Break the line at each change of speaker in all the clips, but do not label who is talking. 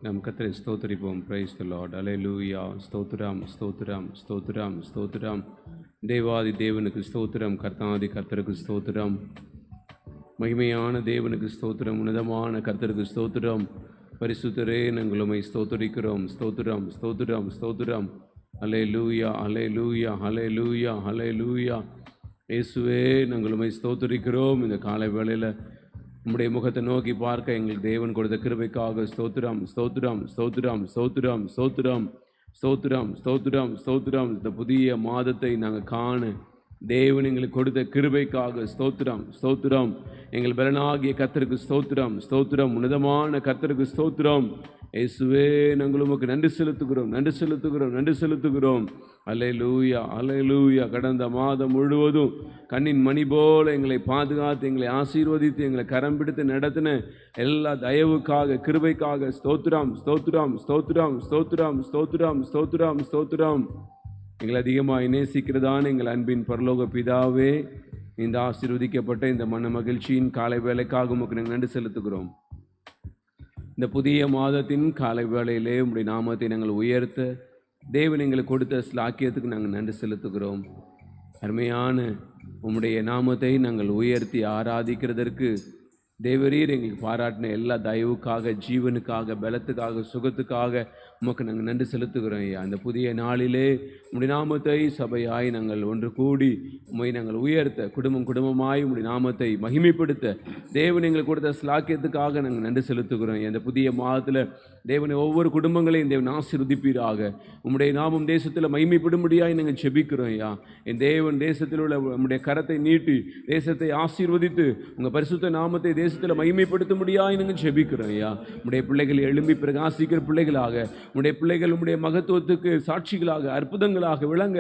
நம் கர்த்தரை ஸ்தோத்திரிப்போம். Praise the Lord. அல்லேலூயா. ஸ்தோத்திரம், ஸ்தோத்திரம், ஸ்தோத்திரம், ஸ்தோத்திரம். தேவாதி தேவனுக்கு ஸ்தோத்திரம். கர்த்தாதி கர்த்தருக்கு ஸ்தோத்திரம். மகிமையான தேவனுக்கு ஸ்தோத்திரம். உன்னதமான கர்த்தருக்கு ஸ்தோத்திரம். பரிசுத்தரே, நாங்கள் உம்மை ஸ்தோத்திரிக்கிறோம். ஸ்தோத்திரம், ஸ்தோத்திரம், ஸ்தோத்திரம். அல்லேலூயா, அல்லேலூயா, அல்லேலூயா, அல்லேலூயா. இயேசுவே, நாங்கள் உம்மை ஸ்தோத்திரிக்கிறோம். இந்த காலை வேளையில் உம்முடைய முகத்தை நோக்கி பார்க்க எங்களுக்கு தேவன் கொடுத்த கிருபைக்காக ஸ்தோத்திரம், ஸ்தோத்திரம், ஸ்தோத்திரம், ஸ்தோத்திரம், ஸ்தோத்திரம், ஸ்தோத்திரம், ஸ்தோத்திரம், ஸ்தோத்திரம். இந்த புதிய மாதத்தை நாங்கள் காண தேவன் எங்களுக்கு கொடுத்த கிருபைக்காக ஸ்தோத்திரம், ஸ்தோத்திரம். எங்கள் பலனாகிய கர்த்தருக்கு ஸ்தோத்திரம், ஸ்தோத்திரம். உன்னதமான கர்த்தருக்கு ஸ்தோத்திரம். இயேசுவே, நாங்கள் உமக்கு நன்றி செலுத்துகிறோம், நன்றி செலுத்துகிறோம், நன்றி செலுத்துகிறோம். அல்லேலூயா, அல்லேலூயா. கடந்த மாதம் முழுவதும் கண்ணின் மணி போல எங்களை பாதுகாத்து, எங்களை ஆசீர்வதித்து, எங்களை கரம் பிடித்து நடத்தின எல்லா தயவுக்காக, கிருபைக்காக ஸ்தோத்திரம், ஸ்தோத்திரம், ஸ்தோத்திரம், ஸ்தோத்திரம், ஸ்தோத்திரம், ஸ்தோத்திரம், ஸ்தோத்திரம். எங்களை அதிகமாக நேசிக்கிறதான எங்கள் அன்பின் பரலோக பிதாவே, இந்த ஆசீர்வதிக்கப்பட்ட இந்த மன மகிழ்ச்சியின் காலை வேலைக்காக உமக்கு நாங்கள் நன்றி செலுத்துகிறோம். இந்த புதிய மாதத்தின் காலை வேளையிலே உம்முடைய நாமத்தை நாங்கள் உயர்த்த தேவன் எங்களுக்கு கொடுத்த ஸ்லாக்கியத்துக்கு நாங்கள் நன்றி செலுத்துகிறோம். அருமையான உம்முடைய நாமத்தை நாங்கள் உயர்த்தி ஆராதிக்கிறதற்கு தேவரீர் எங்களுக்கு பாராட்டின எல்லா தயவுக்காக, ஜீவனுக்காக, பலத்துக்காக, சுகத்துக்காக உமக்கு நாங்கள் நன்றி செலுத்துகிறோம் ஐயா. அந்த புதிய நாளிலே உம்முடைய நாமத்தை சபையாய் நாங்கள் ஒன்று கூடி உம்மை நாங்கள் உயர்த்த, குடும்பம் குடும்பமாய் உம்முடைய நாமத்தை மகிமைப்படுத்த தேவன் எங்களுக்கு கொடுத்த ஸ்லாக்கியத்துக்காக நாங்கள் நன்றி செலுத்துகிறோம். இந்த புதிய மாதத்தில் தேவனை ஒவ்வொரு குடும்பங்களையும் தேவன் ஆசீர்வதிப்பீராக. உம்முடைய நாமம் தேசத்தில் மகிமைப்படும்படியாய் நாங்கள் ஜெபிக்கிறோம் ஐயா. என் தேவன் தேசத்தில் உள்ள உம்முடைய கரத்தை நீட்டி தேசத்தை ஆசீர்வதித்து உங்கள் பரிசுத்த நாமத்தை தேசத்தில் மகிமைப்படுத்தும்படியாய் நாங்கள் ஜெபிக்கிறோம் ஐயா. உம்முடைய பிள்ளைகள் எழும்பி பிரகாசிக்கிற பிள்ளைகளாக, உம்முடைய பிள்ளைகள் உம்முடைய மகத்துவத்துக்கு சாட்சிகளாக, அற்புதங்களாக விளங்க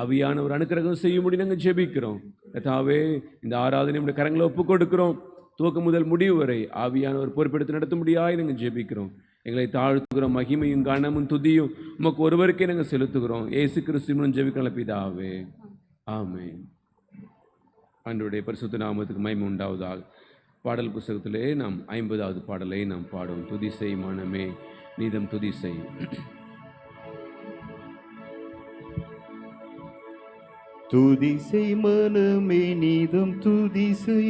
ஆவியானவர் அனுக்கிரகம் செய்யும்படி நாங்கள் ஜெபிக்கிறோம். கர்த்தாவே, இந்த ஆராதனை உம்முடைய கரங்களை ஒப்புக் கொடுக்கிறோம். துவக்கம் முதல் முடிவு வரை ஆவியானவர் பொறுப்பெடுத்து நடத்தும்படியாய் நாங்கள் ஜெபிக்கிறோம். எங்களை தாழ்த்துகிறோம். மகிமையும் கனமும் துதியும் உமக்கு ஒருவருக்கே நாங்கள் செலுத்துகிறோம். இயேசு கிறிஸ்துவின் ஜெபிக்கிற பிதாவே, ஆமென். ஆண்டவருடைய பரிசுத்த நாமத்துக்கு மகிமை உண்டாவதாக. பாடல் புத்தகத்திலே நாம் 50வது பாடலை நாம் பாடும். துதிசை மனமே நீதம் துதிசை.
துதிசை மனமே நீதம் துதிசை,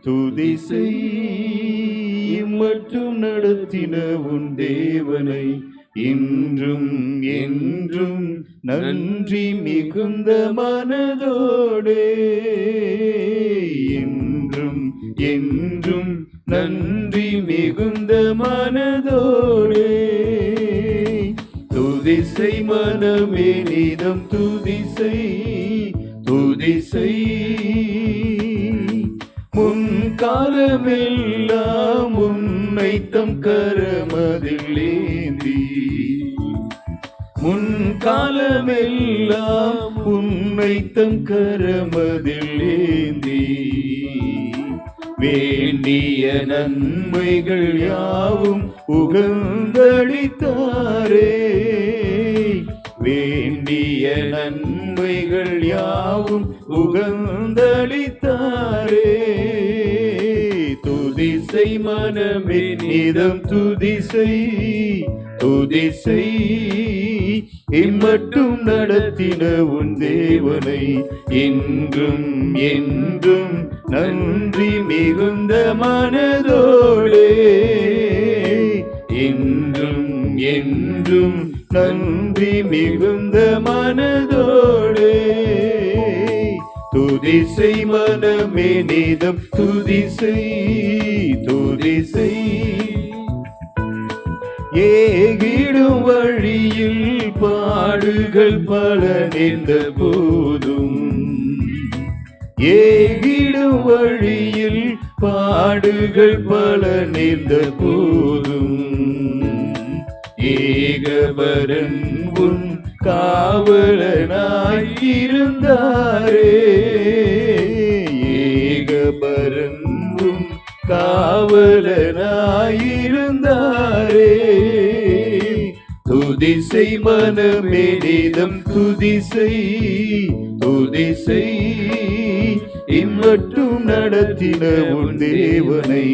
துதிசை மட்டும் நடத்தின உன் தேவனை இன்றும் என்றும் நன்றி மிகுந்த மனதோடே, என்றும் என்றும் நன்றி மிகுந்த மனதோடே. துதிசை மனமே நீதம் துதிசை, துதிசை. முன்காலமெல்லாம் உன்னை தம் கரமதில் ஏந்தி, முன்காலமெல்லாம் உன்னை தம் கரமதில் ஏந்தி, வேண்டிய நன்மைகள் யாவும் உகந்தளித்தாரே, வேண்டிய நன்மைகள் யாவும் உகந்தளித்தாரே. துதிசை மனமே நீதம் துதிசை, துதிசை. இம்மட்டும் நடத்தின உன் தேவனை இன்றும் என்றும் நன்றி மிகுந்த மனதோடே, இன்றும் என்றும் நன்றி மிகுந்த மனதோடே. துதிசை மனமே நீதம் துதிசை, துதிசை. ஏகிடும் வழியில் பாடுகள் பல நேர்ந்த போதும், ஏகிடும் வழியில் பாடுகள் பல நேர்ந்த போதும், ஏகபரன் உன் காவலனாய் இருந்தாரே, ஏகபரன் உன் காவலனாய் இருந்தாரே. துதிசை மனமே நீதம் துதிசை, துதிசை. இம்மட்டும் நடத்தின உன் தேவனை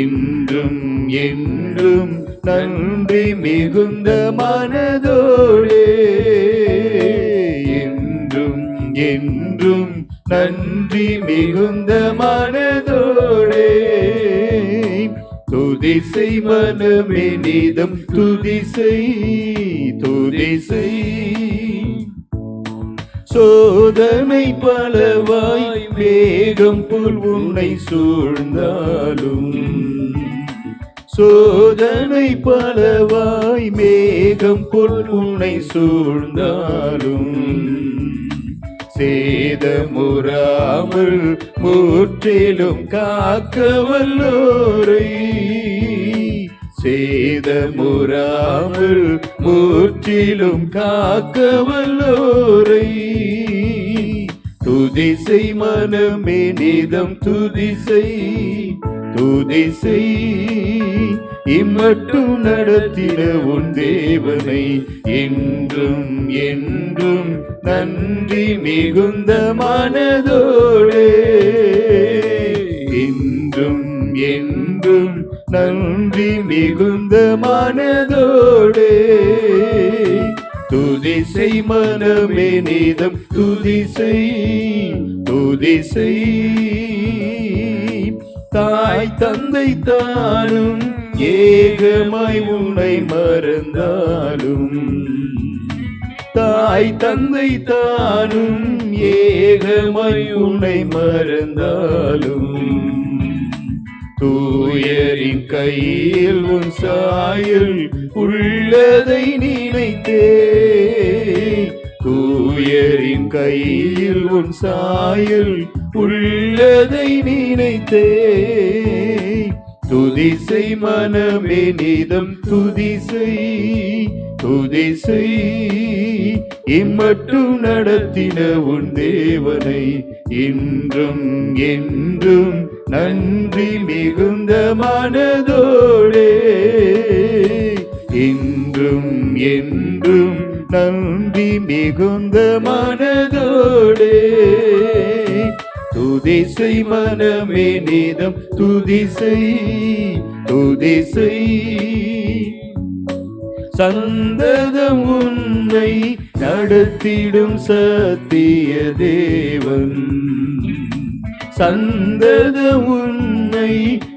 இன்றும் என்றும் நன்றி மிகுந்த மனதோடே என்றும் என்றும் நன்றி மிகுந்த மனதோடே துதிசை மனமே நீதம் துதிசை துதிசை சோதனை பலவாய் மேகம் போல் உன்னை சூழ்ந்தாலும் சோதனை பலவாய் மேகம் போல் உன்னை சூழ்ந்தாலும் சேதமுறாமல் முற்றிலும் காக்க வல்லோரை சேதமுறாமல் முற்றிலும் காக்க வல்லோரை துதிசை மனமே நிதம் துதிசை துதிசை இம்மட்டும் நடத்தின உன் தேவனை என்றும் என்றும் நன்றி மிகுந்த மனதோடே என்றும் என்றும் நன்றி மிகுந்த மனதோடே துதிசை மனமே நீதம் துதிசை துதிசை தாய் தந்தை தானும் ஏகமாய் உன்னை மறந்தாலும் தாய் தந்தை தானும் ஏகமாய் உன்னை மறந்தாலும் தூயரின் கையில் உன் சாயல் உள்ளதை நினைத்தே தூயரின் கையில் உன் சாயல் உள்ளதை நினைத்தே துதிசை மனமே நீதம் துதிசை துதிசை இம்மட்டும் நடத்தின உன் தேவனை என்றும் என்றும் நன்றி மிகுந்த மனதோடே என்றும் என்றும் நன்றி மிகுந்த மனதோடே துதிசை மனமே நீதம் துதிசை துதிசை சந்ததம் உன்னை நடத்திடும் சத்திய தேவன் சந்ததம் உன்னை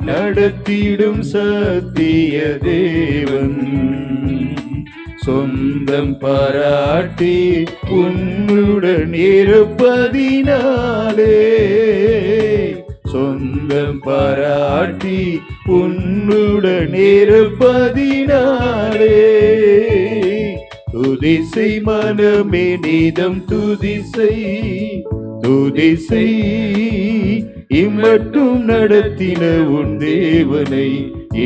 நடத்திடும் சத்திய தேவன் சொந்தம் பாராட்டி உன்னுடன் இருப்பதினாலே சொந்தம் பாராட்டி உன்னுடன் இருப்பதினாலே துதிசை மனமே நீதம் துதிசை துதிசை இம்மட்டும் நடத்தின உன் தேவனை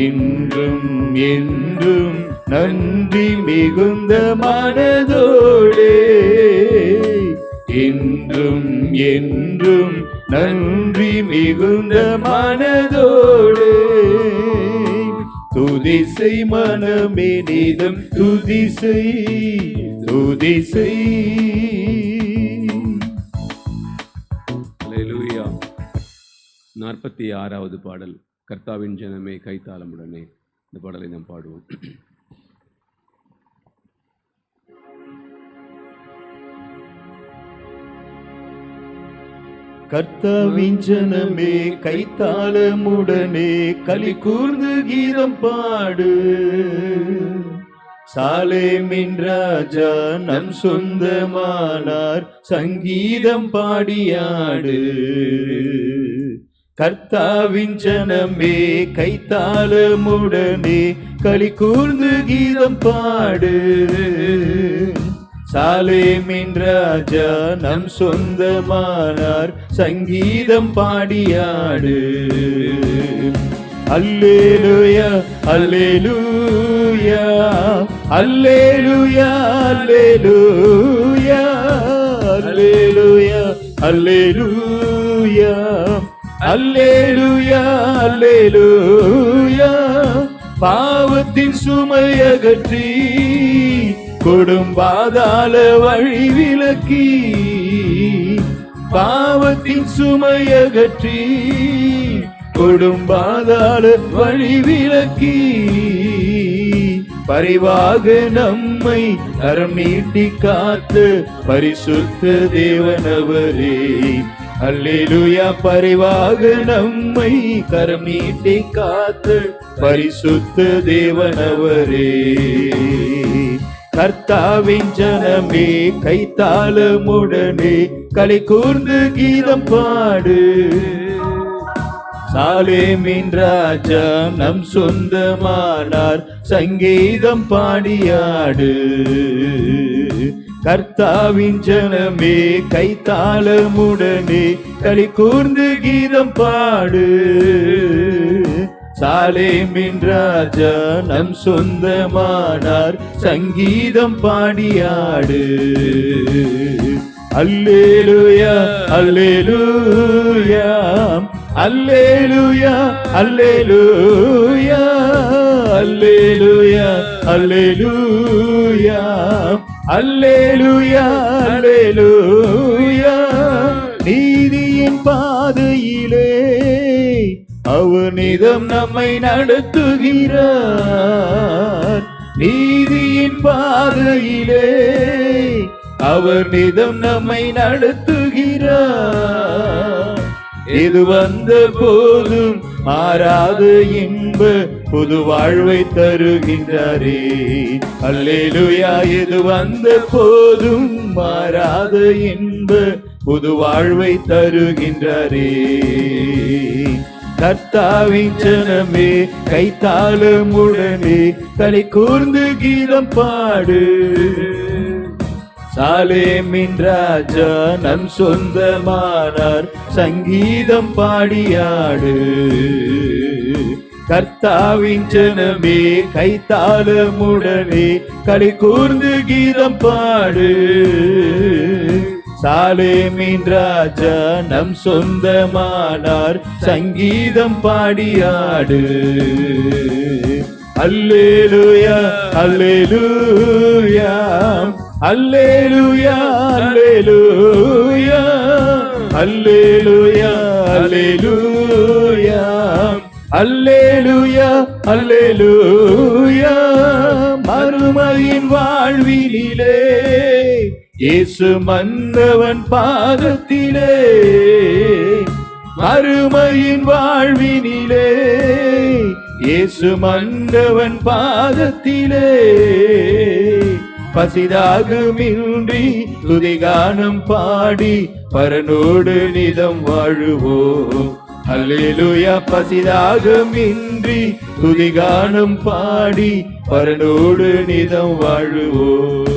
என்றும் என்றும் நன்றி மிகுந்த மனதோடே என்றும் என்றும் நன்றி மிகுந்த மனதோடே துதிசை மனமே நீதம் துதிசை துதிசை.
அல்லேலூயா. 46வது பாடல், கர்த்தாவின் ஜனமே கைத்தாளமுடனே. இந்த பாடலை நாம் பாடுவோம்.
கர்த்தாவின் ஜனமே கைத்தாளமுடனே களி கூர்ந்து கீதம் பாடு. சாலேமின் ராஜா நம் சொந்தமானார், சங்கீதம் பாடியாடு. கர்த்தாவின் ஜனமே கைத்தாளமுடனே களி கூர்ந்து கீதம் பாடு. சாலேமின் ராஜா நம் சொந்தமானார், சங்கீதம் பாடியாடு. அல்லேலூயா அல்லேலூயா அல்லேலூயா அல்லேலூயா அல்லேலூயா அல்லேலூயா அல்லேலூயா அல்லேலூயா. பாவத்தின் சுமையகற்றி கொடும் பாதாள வழி விலக்கி, பாவத்தின் சுமையகற்றி கொடும் பாதாள வழி விலக்கி. பரிவாக நம்மை கரம் நீட்டி காத்து பரிசுத்த தேவனவரே. அல்லேலூயா. பரிவாக நம்மை கரம் நீட்டி காத்து பரிசுத்த தேவனவரே. கர்த்தாவின் ஜனமே கைத்தாளமுடனே களி கூர்ந்து கீதம் பாடு. சாலேமின் ராஜா நம் சொந்தமானார் சங்கீதம் பாடியாடு. கர்த்தாவின் ஜனமே கைத்தாளமுடனே களி கூர்ந்து கீதம் பாடு. சாலேமின் ராஜா நம் சொந்தமானார் சங்கீதம் பாடியாடு. அல்லேலூயா அல்லேலூயா அல்லேலூயா அல்லேலூயா அல்லேலூயா அல்லேலூயா அல்லேலூயா அல்லேலூயா. நீதியின் பாதையிலே அவனிதம் நம்மை நடத்துகிறார். நீதியின் பாதையிலே அவர் நிதம் நம்மை நடத்துகிறார். இது வந்த போதும் மாறாத இன்ப புது வாழ்வை தருகின்றாரே. அல்லேலூயா. இது வந்த போதும் மாறாத இன்ப புது வாழ்வை தருகின்றாரே. கர்த்தாவின் ஜனமே கைத்தாளமுடனே களி கூர்ந்து கீதம் பாடு. சாலேமின் ராஜா நம் சொந்தமானார் சங்கீதம் பாடியாடு. கர்த்தாவின் ஜனமே கைத்தாளமுடனே களி கூர்ந்து கீதம் பாடு. சாலேமின் ராஜா நம் சொந்தமானார் சங்கீதம் பாடியாடு. அல்லேலூயா அல்லேலூயா அல்லேலூயா அல்லேலூயா அல்லேலூயா அல்லேலூயா அல்லேலூயா அல்லேலூயா. மறுமையின் வாழ்வினிலே இயேசு மன்னவன் பாதத்திலே. மறுமையின் வாழ்வினிலே இயேசு மன்னவன் பாதத்திலே. பசிதாகமின்றி துதிகானம் பாடி பரனோடு நிதம் வாழுவோம். அல்லேலூயா. பசிதாகமின்றி துதிகானம் பாடி பரனோடு நிதம் வாழுவோம்.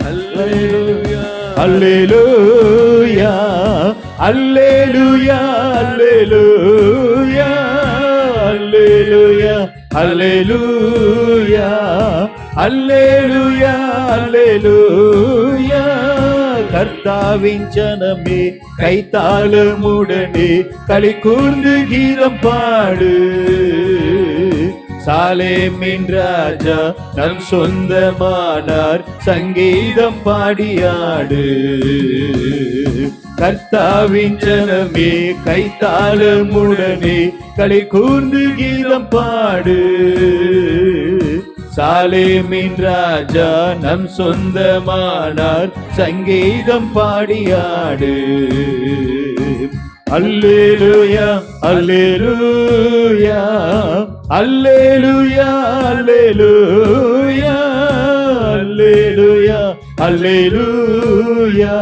அல்லேலூயா அல்லேலூயா அல்லேலூயா அல்லேலூயா அல்லேலூயா அல்லேலூயா அல்லேலூயா அல்லேலூயா. கர்த்தாவின் ஜனமே கைத்தாளமுடனே களி கூர்ந்து கீதம் பாடு. சாலேமின் ராஜா நம் சொந்தமானார் சங்கீதம் பாடியாடு. கர்த்தாவின் ஜனமே கைத்தாளமுடனே களி கூர்ந்து கீதம் பாடு. சாலேமின் ராஜா நம் சொந்தமானார் சங்கீதம் பாடியாடு. அல்லேலூயா அல்லேலூயா அல்லேலூயா அல்லேலூயா அல்லேலூயா அல்லேலூயா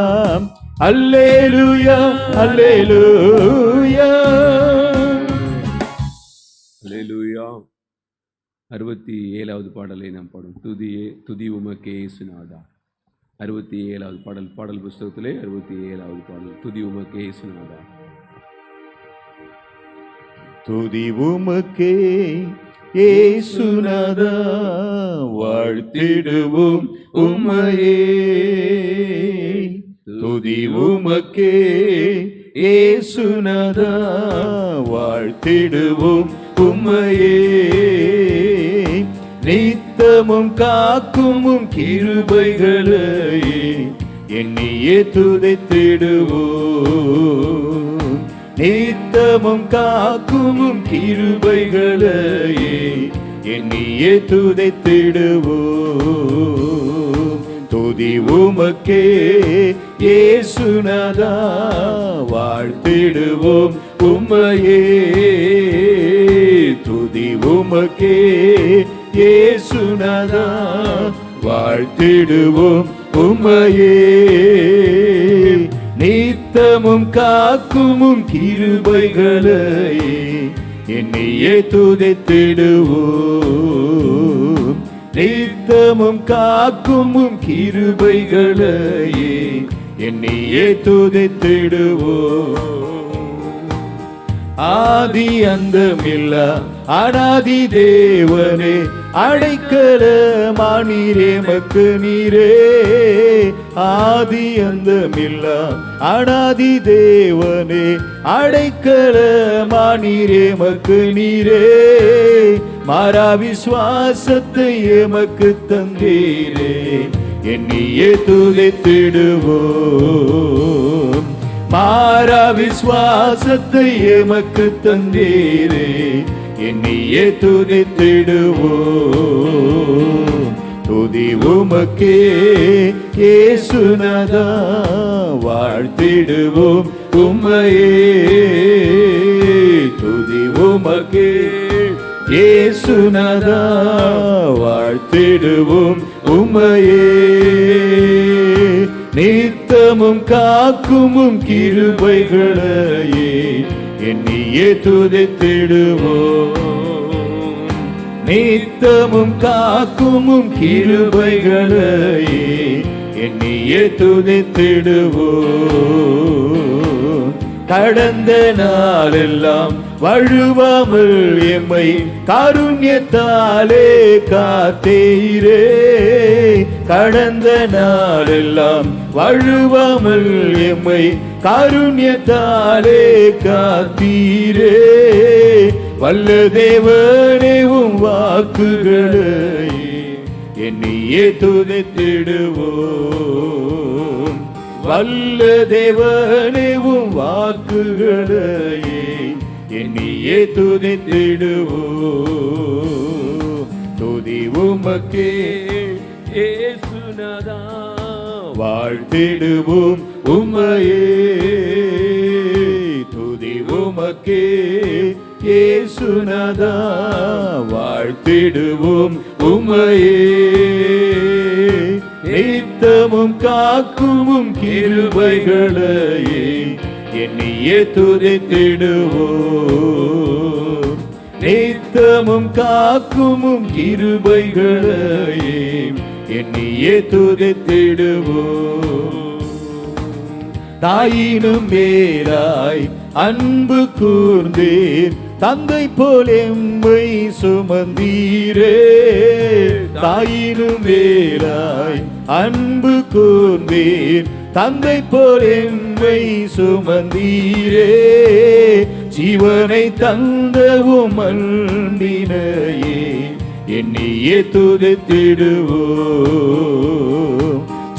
அல்லேலூயா அல்லேலூயா.
67வது பாடலை நாம் பாடும். துதி உமக்கே இயேசுநாதா. 67வது பாடல். பாடல் புஸ்தகத்திலே 67வது பாடல். துதி உமக்கே இயேசுநாதா.
துதி உமக்கே இயேசுநாதா வாழ்த்திடுவோம் உம்மையே. துதி உமக்கே இயேசுநாதா வாழ்த்திடுவோம் உம்மையே. நித்தமும் காக்கும் கிருபைகளை எண்ணியே துதித்திடுவோம். நித்தமும் காக்கும் கிருபைகளை எண்ணியே துதித்திடுவோம். துதி உமக்கே இயேசுநாதா, வாழ்த்திடுவோம் உம்மையே. துதி உமக்கே இயேசுநாதா, வாழ்த்திடுவோம் உம்மையே. நித்தமும் காக்குமும் கிருபைகளை எண்ணியே துதித்திடுவோம். நித்தமும் காக்குமும் கிருபைகளை எண்ணியே துதித்திடுவோம். ஆதி அந்தமில்லா அனாதி தேவனே, அடைக்கலமானீரே மக்கு நீரே. ஆதி அந்தமில்லா அனாதி தேவனே, அடைக்கலமானீரே மக்கு நீரே. மாறா விசுவாசத்தை எமக்கு தந்தீரே, எண்ணியே துதித்திடுவோம். மாறா விசுவாசத்தை எமக்கு தந்தீரே, எண்ணியே துதித்திடுவோம். துதி உமக்கே இயேசுநாதா, வாழ்த்திடுவோம் உம்மையே. துதி உமக்கே இயேசுநாதா, வாழ்த்திடுவோம் உம்மையே. நித்தமும் காக்குமும் கிருபைகளையே எண்ணியே துதித்திடுவோம். நித்தமும் காக்குமும் கிருபைகளையே எண்ணியே துதித்திடுவோம். கடந்த நாளெல்லாம் வழுவாமல் எம்மை காருண்யத்தாலே காத்தீரே. கடந்த நாளெல்லாம் வழுவாமல் எம்மை காருண்யத்தாலே காத்தீரே. வல்ல தேவனே உம் வாக்குகளை எண்ணியே துதித்திடுவோம். வல்ல தேவனே உம் வாக்குகளை எண்ணியே துதித்திடுவோம். துதி உமக்கே இயேசுநாதா, வாழ்த்திடுவோம் உம்மையே. துதி உமக்கே இயேசுநாதா, வாழ்த்திடுவோம் உம்மையே. நித்தமும் காக்குமும் கிருபைகளையே எண்ணியே துதித்திடுவோம். நித்தமும் காக்குமும் கிருபைகளையே எண்ணியே துதித்திடுவோம். தாயினும் மேலாய் அன்பு கூர்ந்தீர், தந்தை போல் எம்மை சுமந்தீரே. தாயினும் மேலாய் அன்பு கூர்ந்தீர், தந்தை போல் எம்மை சுமந்தீரே. ஜீவனை தந்தவும் அன்பினையே எண்ணியே துதித்திடுவோம்.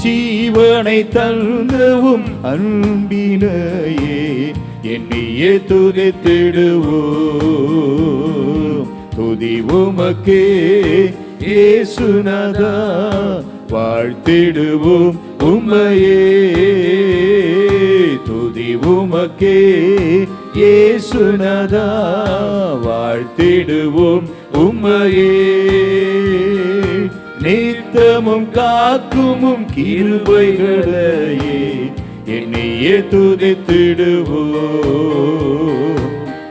ஜீவனை தந்தவும் அன்பினையே எண்ணியே துதித்திடுவோம். துதி உமக்கே இயேசுநாதா, வாழ்த்திடுவோம் உம்மையே. துதி உமக்கே இயேசுநாதா, வாழ்த்திடுவோம் உம்மையே. நித்தமும் காக்குமும் கிருபைகளையே எண்ணியே துதித்திடுவோம்.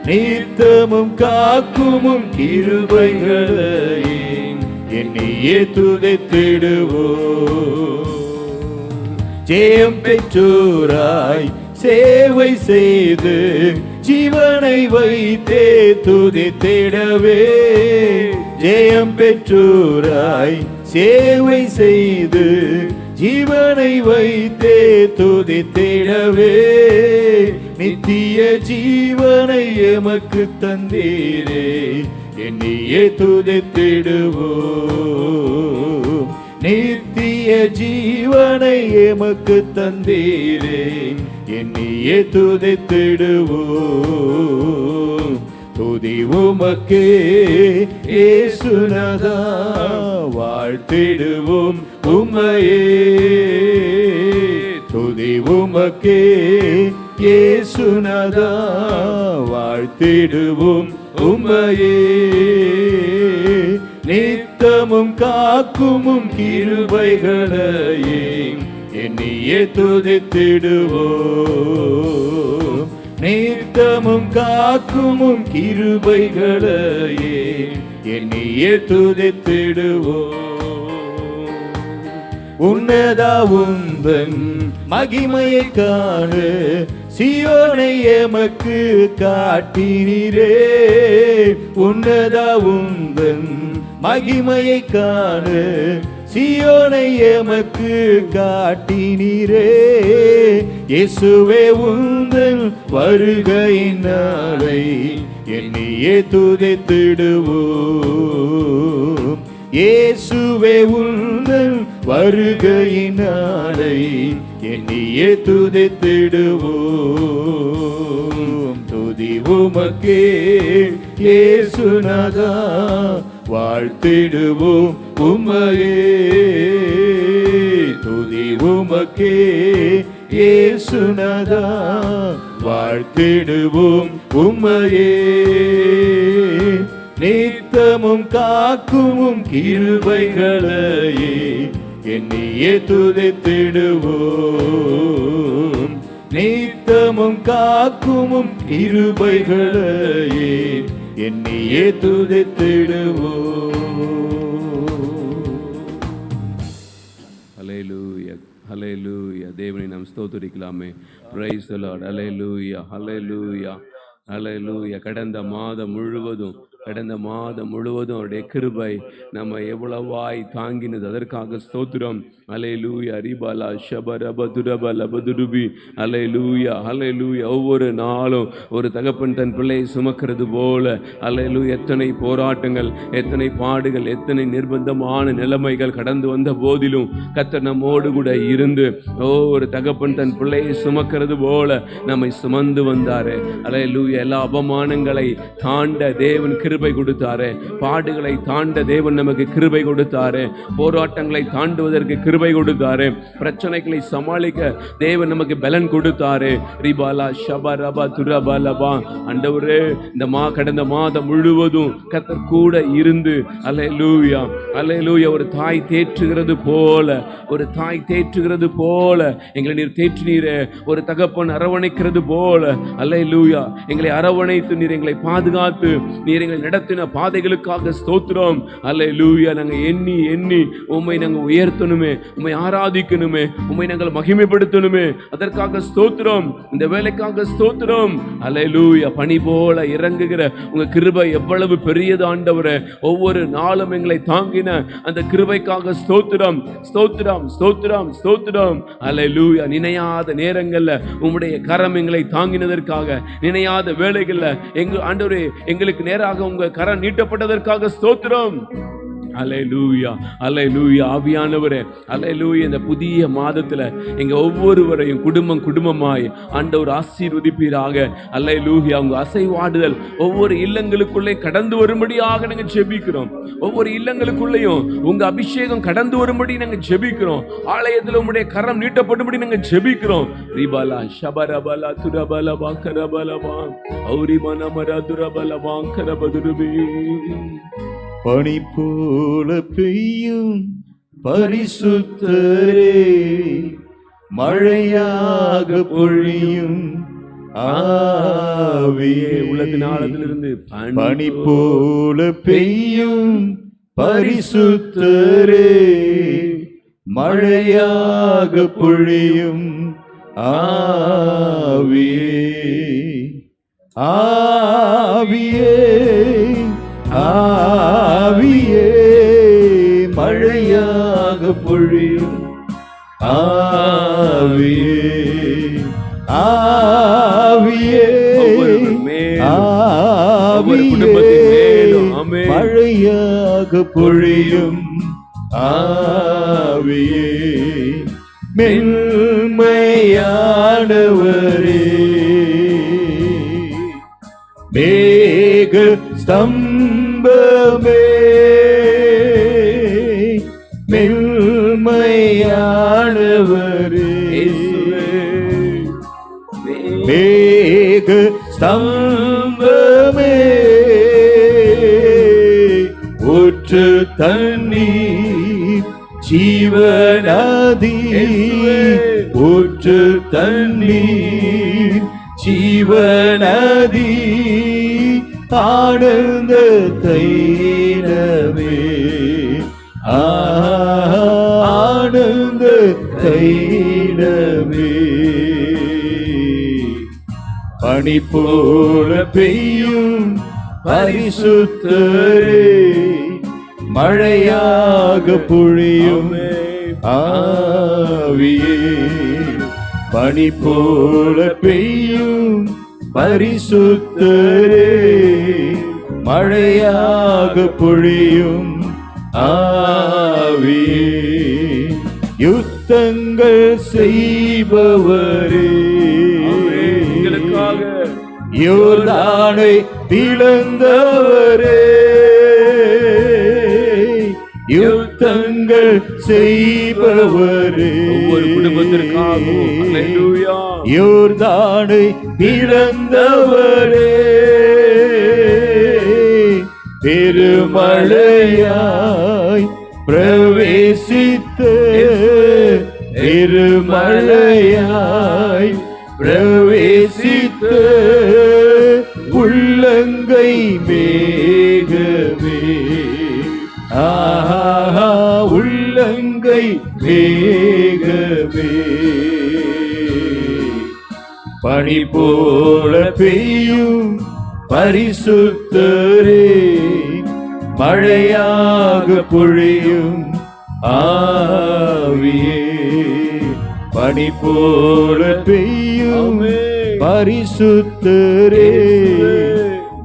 நித்தமும் காக்குமும் கிருபைகளையே எண்ணியே துதித்திடுவோம். ஜெயம் பெற்றோராய் சேவை செய்து ஜீவனை வைத்தே துதித்திடவே. ஜெயம் பெற்றோராய் சேவை செய்து ஜீவனை வைத்தே துதித்திடவே. நித்திய ஜீவனை எமக்கு தந்தீரே, எண்ணியே துதித்திடுவோம். நித்திய ஜீவனை எமக்கு தந்தீரே, எண்ணியே துதித்திடுவோம். துதி உமக்கே இயேசுநாதா, வாழ்த்திடுவோம் உம்மையே. துதி உமக்கே இயேசுநாதா, வாழ்த்திடுவோம் உம்மையே. நித்தமும் காக்குமும் கிருபைகளையே எண்ணியே துதித்திடுவோம். நித்தமும் காக்குமும் கிருபைகளையே எண்ணியே துதித்திடுவோம். உன்னதா உந்தன் மகிமையை காண சீயோனை எமக்கு காட்டினீரே. உன்னதா உந்தன் மகிமையை காண சீயோனை எமக்கு காட்டினீரே. இயேசுவே உந்தன் வருகையின் நாளை எண்ணியே துதித்திடுவோம். இயேசுவே உந்தன் வருகையின் நாளை எண்ணியே துதித்திடுவோம். துதி உமக்கே இயேசுநாதா, வாழ்த்திடுவோம் உம்மையே. துதி உமக்கே இயேசுநாதா, வாழ்த்திடுவோம் உம்மையே. நித்தமும் காக்குமும் கிருபைகளையே எண்ணியே துதித்திடுவோம். நித்தமும் காக்குமும் கிருபைகளையே எண்ணியே துதித்திடுவோம்.
ஹல்லேலூயா, ஹல்லேலூயா. தேவனை நாம் ஸ்தோத்திரிக்கலாமே. Praise the Lord. ஹல்லேலூயா, ஹல்லேலூயா, ஹல்லேலூயா. கடந்த மாதம் முழுவதும் அவருடைய கிருபை நம்ம எவ்வளவாய் தாங்கினது, அதற்காக ஸ்தோத்திரம். ஹல்லேலூயா. ரிபாலா ஷபரப துரபல பதுருபி. ஹல்லேலூயா, ஹல்லேலூயா. ஒவ்வொரு நாளும் ஒரு தகப்பன் தன் பிள்ளையை சுமக்கிறது போல, ஹல்லேலூயா, எத்தனை போராட்டங்கள், எத்தனை பாடுகள், எத்தனை நிர்பந்தமான நிலைமைகள் கடந்து வந்த போதிலும் கர்த்தர் நம்மோடு கூட இருந்து ஒரு தகப்பன் தன் பிள்ளையை சுமக்கிறது போல நம்மை சுமந்து வந்தாரு. ஹல்லேலூயா. எல்லா அவமானங்களை தாண்ட தேவன் கிருபை கொடுத்தாரு. பாடுகளை தாண்ட தேவன் நமக்கு கிருபை கொடுத்தாரு. போராட்டங்களை தாண்டுவதற்கு கிருபை கொடுத்தாரு. பிரச்சனைகளை சமாளிக்க தேவன் நமக்கு பலன் கொடுத்தாரு. ரிபாலா ஷபரபா துரபலபா. ஆண்டவரே, இந்த கடந்த மாதம் முழுவதும் கர்த்தர் கூட இருந்து, அல்லேலூயா, அல்லேலூயா, ஒரு தாய் தேற்றுகிறது போல எங்களை நீர் தேற்றினீரே. ஒரு தகப்பன் அரவணைக்கிறது போல, அல்லேலூயா, எங்களை அரவணைத்து நீர் எங்களை பாதுகாத்து நீர் எங்களை நடத்தின பாதைகளுக்காக ஸ்தோத்திரம். அல்லேலூயா. நாங்கள் எண்ணி உம்மை நாங்கள் உயர்த்தணுமே, உம்மை ஆராதிக்கணுமே, உம்மை நாங்கள் மகிமைப்படுத்தணுமே. அதற்காக ஸ்தோத்திரம். இந்த வேலைக்காக ஸ்தோத்திரம். அல்லேலூயா. பனி போல இறங்குகிற உங்க கிருபை எவ்வளவு பெரியது ஆண்டவரே. ஒவ்வொரு நாளும் எங்களை தாங்கின அந்த கிருபைக்காக ஸ்தோத்திரம், ஸ்தோத்திரம், ஸ்தோத்திரம், ஸ்தோத்திரம். அல்லேலூயா. நினையாத நேரங்கள்ல உம்முடைய கரம் எங்களை தாங்கினதற்காக, நினையாத வேளைகள்ல ஆண்டவரே எங்களுக்கு நேராக உங்க கரம் நீட்டப்பட்டதற்காக ஸ்தோத்திரம். அல்லேலூயா, அல்லேலூயா. ஆவியானவரே, அல்லேலூயா. இந்த புதிய மாதத்துல எங்க ஒவ்வொருவரையும் குடும்பமாய் ஆண்டவர் ஆசீர்வதிப்பீராக. அல்லேலூயா. உங்க அசைவாடுதல் ஒவ்வொரு இல்லங்களுக்குள்ளே கடந்து வரும்படியாக நாங்க ஜெபிக்கிறோம். ஒவ்வொரு இல்லங்களுக்குள்ளேயும் உங்க அபிஷேகம் கடந்து வரும்படி நாங்க ஜெபிக்கிறோம். ஆலயத்துல உம்முடைய கரம் நீட்டப்படும்படி நாங்க ஜெபிக்கிறோம். ரிபாலா ஷபரபலா துரபல பாக்கரபலபா ஔரிமன மரதுரபல பாக்கரபதுருபி.
பனி போல பெய்யும் பரிசுத்தரே, மழையாக பொழியும் ஆவியே.
உலகின் ஆழத்திலிருந்து
பனி போல பெய்யும் பரிசுத்தரே, மழையாக பொழியும் ஆவியே. ஆவியே, ஆவியே, மழையாக பொழியும் ஆவியே. ஆவியே, ஆவியே, மழையாக பொழியும் ஆவியே. மென்மையானவரே, மேக ஸ்தம்பமே மென்மையானவரே மேக ஸ்தம்பமே ஊற்று தண்ணீர் ஜீவநதி ஊற்று தண்ணீர் ஜீவநதி ஆனந்த தைலமே ஆனந்த தைலமே பனி போல பெய்யும் பரிசுத்தரே மழையாக பொழியும் ஆவியே பனி போல பெய்யும் பரிசுத்தரே மழையாக பொழியும் ஆவியே யுத்தங்கள் செய்பவரே யோர்தானை பிளந்தவரே யுத்தங்கள் செய்பவரே
ஒவ்வொரு குடும்பத்திற்காகவும்
யோர்தானை பிளந்தவரே பெருமழையாய் பிரவேசித்த பெருமழையாய் பிரவேசித்த உள்ளங்கை மேகமே ஆஹா உள்ளங்கை மேகமே பனி போல பெய்யும் பரிசுத்தரே மழையாக பொழியும் ஆவியே பனி போல பெய்யும் பரிசுத்தரே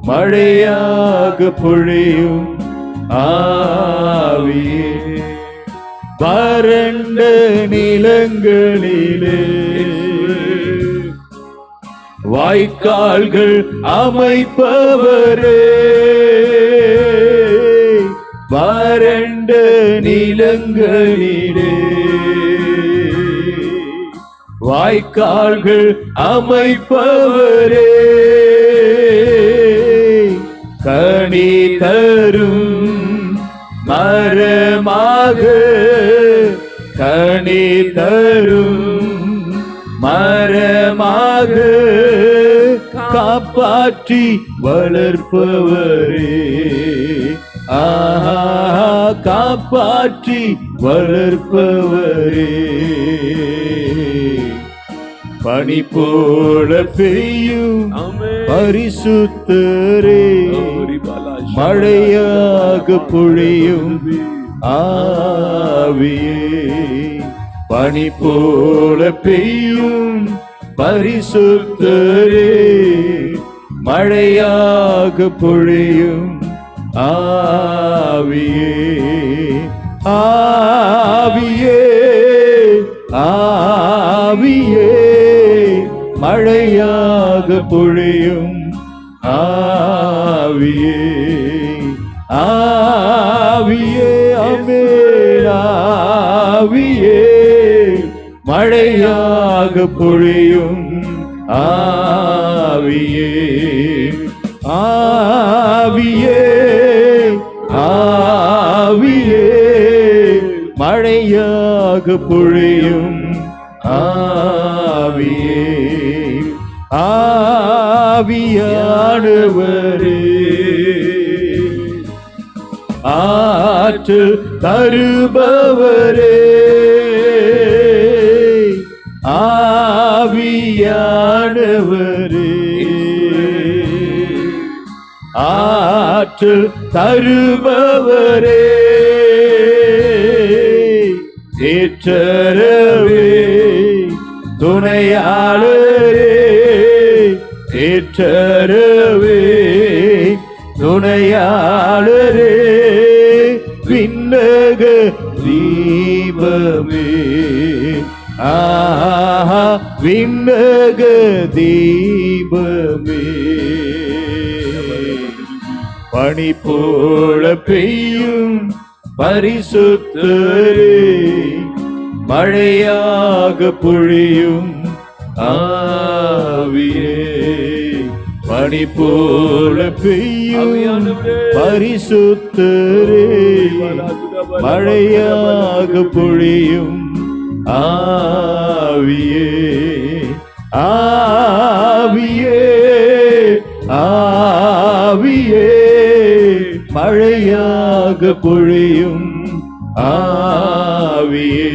மழையாக பொழியும் ஆவியே வறண்ட நிலங்களிலே வாய்க்கால்கள் அமைப்பவரே வறண்ட நிலங்களிலே வாய்க்கால்கள் அமைப்பவரே கனி தரும் மரமாக கனி தரும் மரமாக காப்பாற்றி வளர்ப்பவரே ஆஹா காப்பாற்றி வளர்ப்பவரே பனி போல பெய்யும் பரிசுத்தரே மழையாக பொழியும் ஆவியே பனி போல பெய்யும் பரிசுத்தரே மழையாக பொழியும் ஆவியே ஆவியே ஆவியே மழையாக பொழியும் ஆவியே ஆவியே ஆமென் ஆவியே மழையாக பொழியும் ஆவியே ஆவியே ஆவியே மழையாக பொழியும் ஆவியே ஆவியானவரே ஆற்றல் தருபவரே ஆவியானவரே ஆற்றல் தருபவரே ஏற்றரவே துணையாளரே ஏற்றரவே துணையாளரே விண்ணக தீபமே ஆஹா விண்ணக தீபமே பனி போல பெய்யும் பரிசுத்தரே, மழையாக பொழியும் ஆவியே, பனி போல பெய்யும் பரிசுத்தரே, மழையாக பொழியும் ஆவியே, ஆவியே, ஆவியே, மழையாக பொழியும் ஆவியே,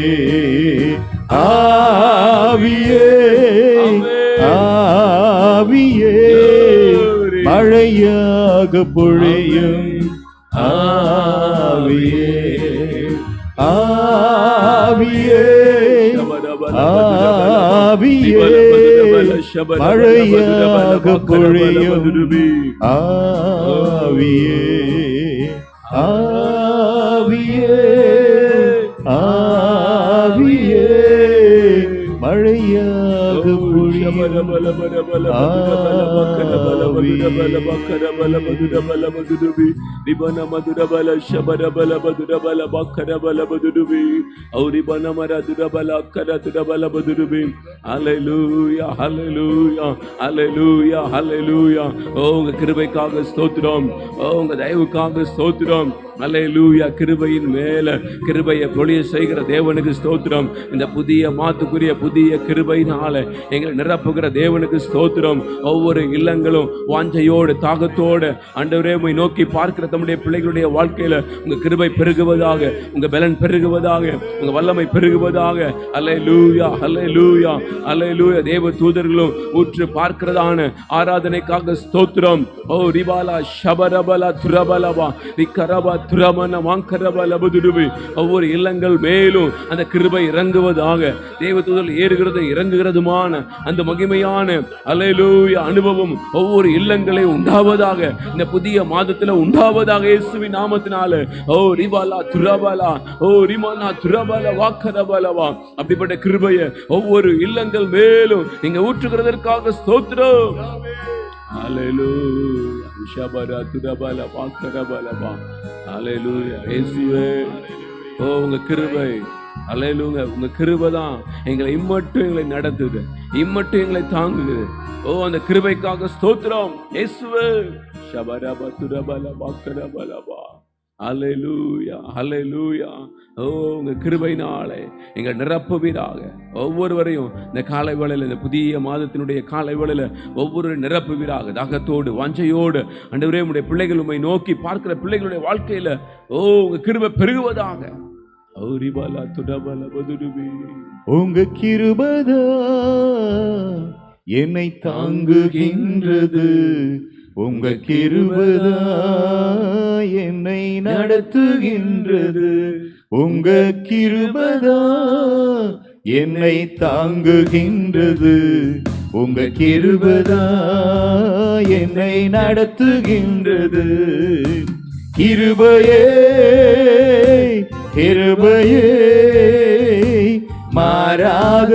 ஆவியே, ஆவியே, மழையாக பொழியும் ஆவியே, ஆவியே, ஆவியே, மழையாக பொழியும் ஆவியே, ஆவியே, ஆவியே, மழையாக பொழியும்
உங்க கிருபைக்காக ஸ்தோத்திரம், உங்க தயவுக்காக ஸ்தோத்திரம். அல்லேலூயா. கிருபையின் மேல கிருபையை பொழிய செய்கிற தேவனுக்கு ஸ்தோத்திரம். இந்த புதிய மாத்துக்குரிய புதிய கிருபையினால எங்களை நிரப்புகிற தேவனுக்கு ஸ்தோத்திரம். ஒவ்வொரு இல்லங்களும் வாஞ்சையோடு தாகத்தோடு ஆண்டவரே உம்மை நோக்கி பார்க்கிற தம்முடைய பிள்ளைகளுடைய வாழ்க்கையில உங்க கிருபை பெருகுவதாக, உங்க பலன் பெருகுவதாக, உங்க வல்லமை பெருகுவதாக. அல்லேலூயா, அல்லேலூயா, அல்லேலூயா. தேவ தூதர்களும் ஊற்று பார்க்கிறதான ஆராதனைக்காக ஸ்தோத்திரம். ஓ ரிபாலா ஷபரபலா துரபலவா ரிகரபா துரமன மாங்கரபலபதுருபி. ஒவ்வொரு இல்லங்கள் மேலும் அந்த கிருபை இறங்குவதாக, தேவ தூதர்கள் ஏறுகிறது இறங்குகிறதுமான அந்த மகிமையான அல்லேலூயா அனுபவம் ஒவ்வொரு இல்லங்களையும் உண்டாவதாக, இந்த புதிய மாதத்துல உண்டாவதாக இயேசுவின் நாமத்தினால. ஓ ரிபாலா துரபலா, ஓ ரிமானா துரபல வாக்கரபலவா. அப்படிப்பட்ட கிருபையை ஒவ்வொரு இல்லங்கள் மேலும் நீங்க ஊற்றுகிறதற்காக ஸ்தோத்திரம். அல்லேலூயா. ஷபரா துரபல வாக்கரபலவா. அல்லேலூயா. இயேசுவே, ஓ உங்க கிருபை, அல்லேலூயா, உங்க கிருபை தான் எங்களை இம்மட்டும் எங்களை நடத்துது, இம்மட்டும் எங்களை தாங்குது. ஓ அந்த கிருபைக்காக ஸ்தோத்திரம் இயேசுவே. ஷபரபா துரபல வாக்கரபலவா. அல்லேலூயா, அல்லேலூயா. ஓ உங்க கிருபையினாலே எங்கள் நிரப்புவீராக. ஒவ்வொருவரையும் இந்த காலை வேளையில, இந்த புதிய மாதத்தினுடைய காலை வேளையில ஒவ்வொரு நிரப்புவீராக. தாகத்தோடு வாஞ்சையோடு ஆண்டவரே உம்முடைய பிள்ளைகள் உம்மை நோக்கி பார்க்கிற பிள்ளைகளுடைய வாழ்க்கையில ஓ உங்க கிருபை பெருகுவதாக.
உங்க கிருபைதா என்னை தாங்குகின்றது, உங்க கிருபைதா என்னை நடத்துகின்றது, உங்க கிருபைதா என்னை தாங்குகின்றது, உங்க கிருபைதா என்னை நடத்துகின்றது. கிருபையே, கிருபையே, மாறாத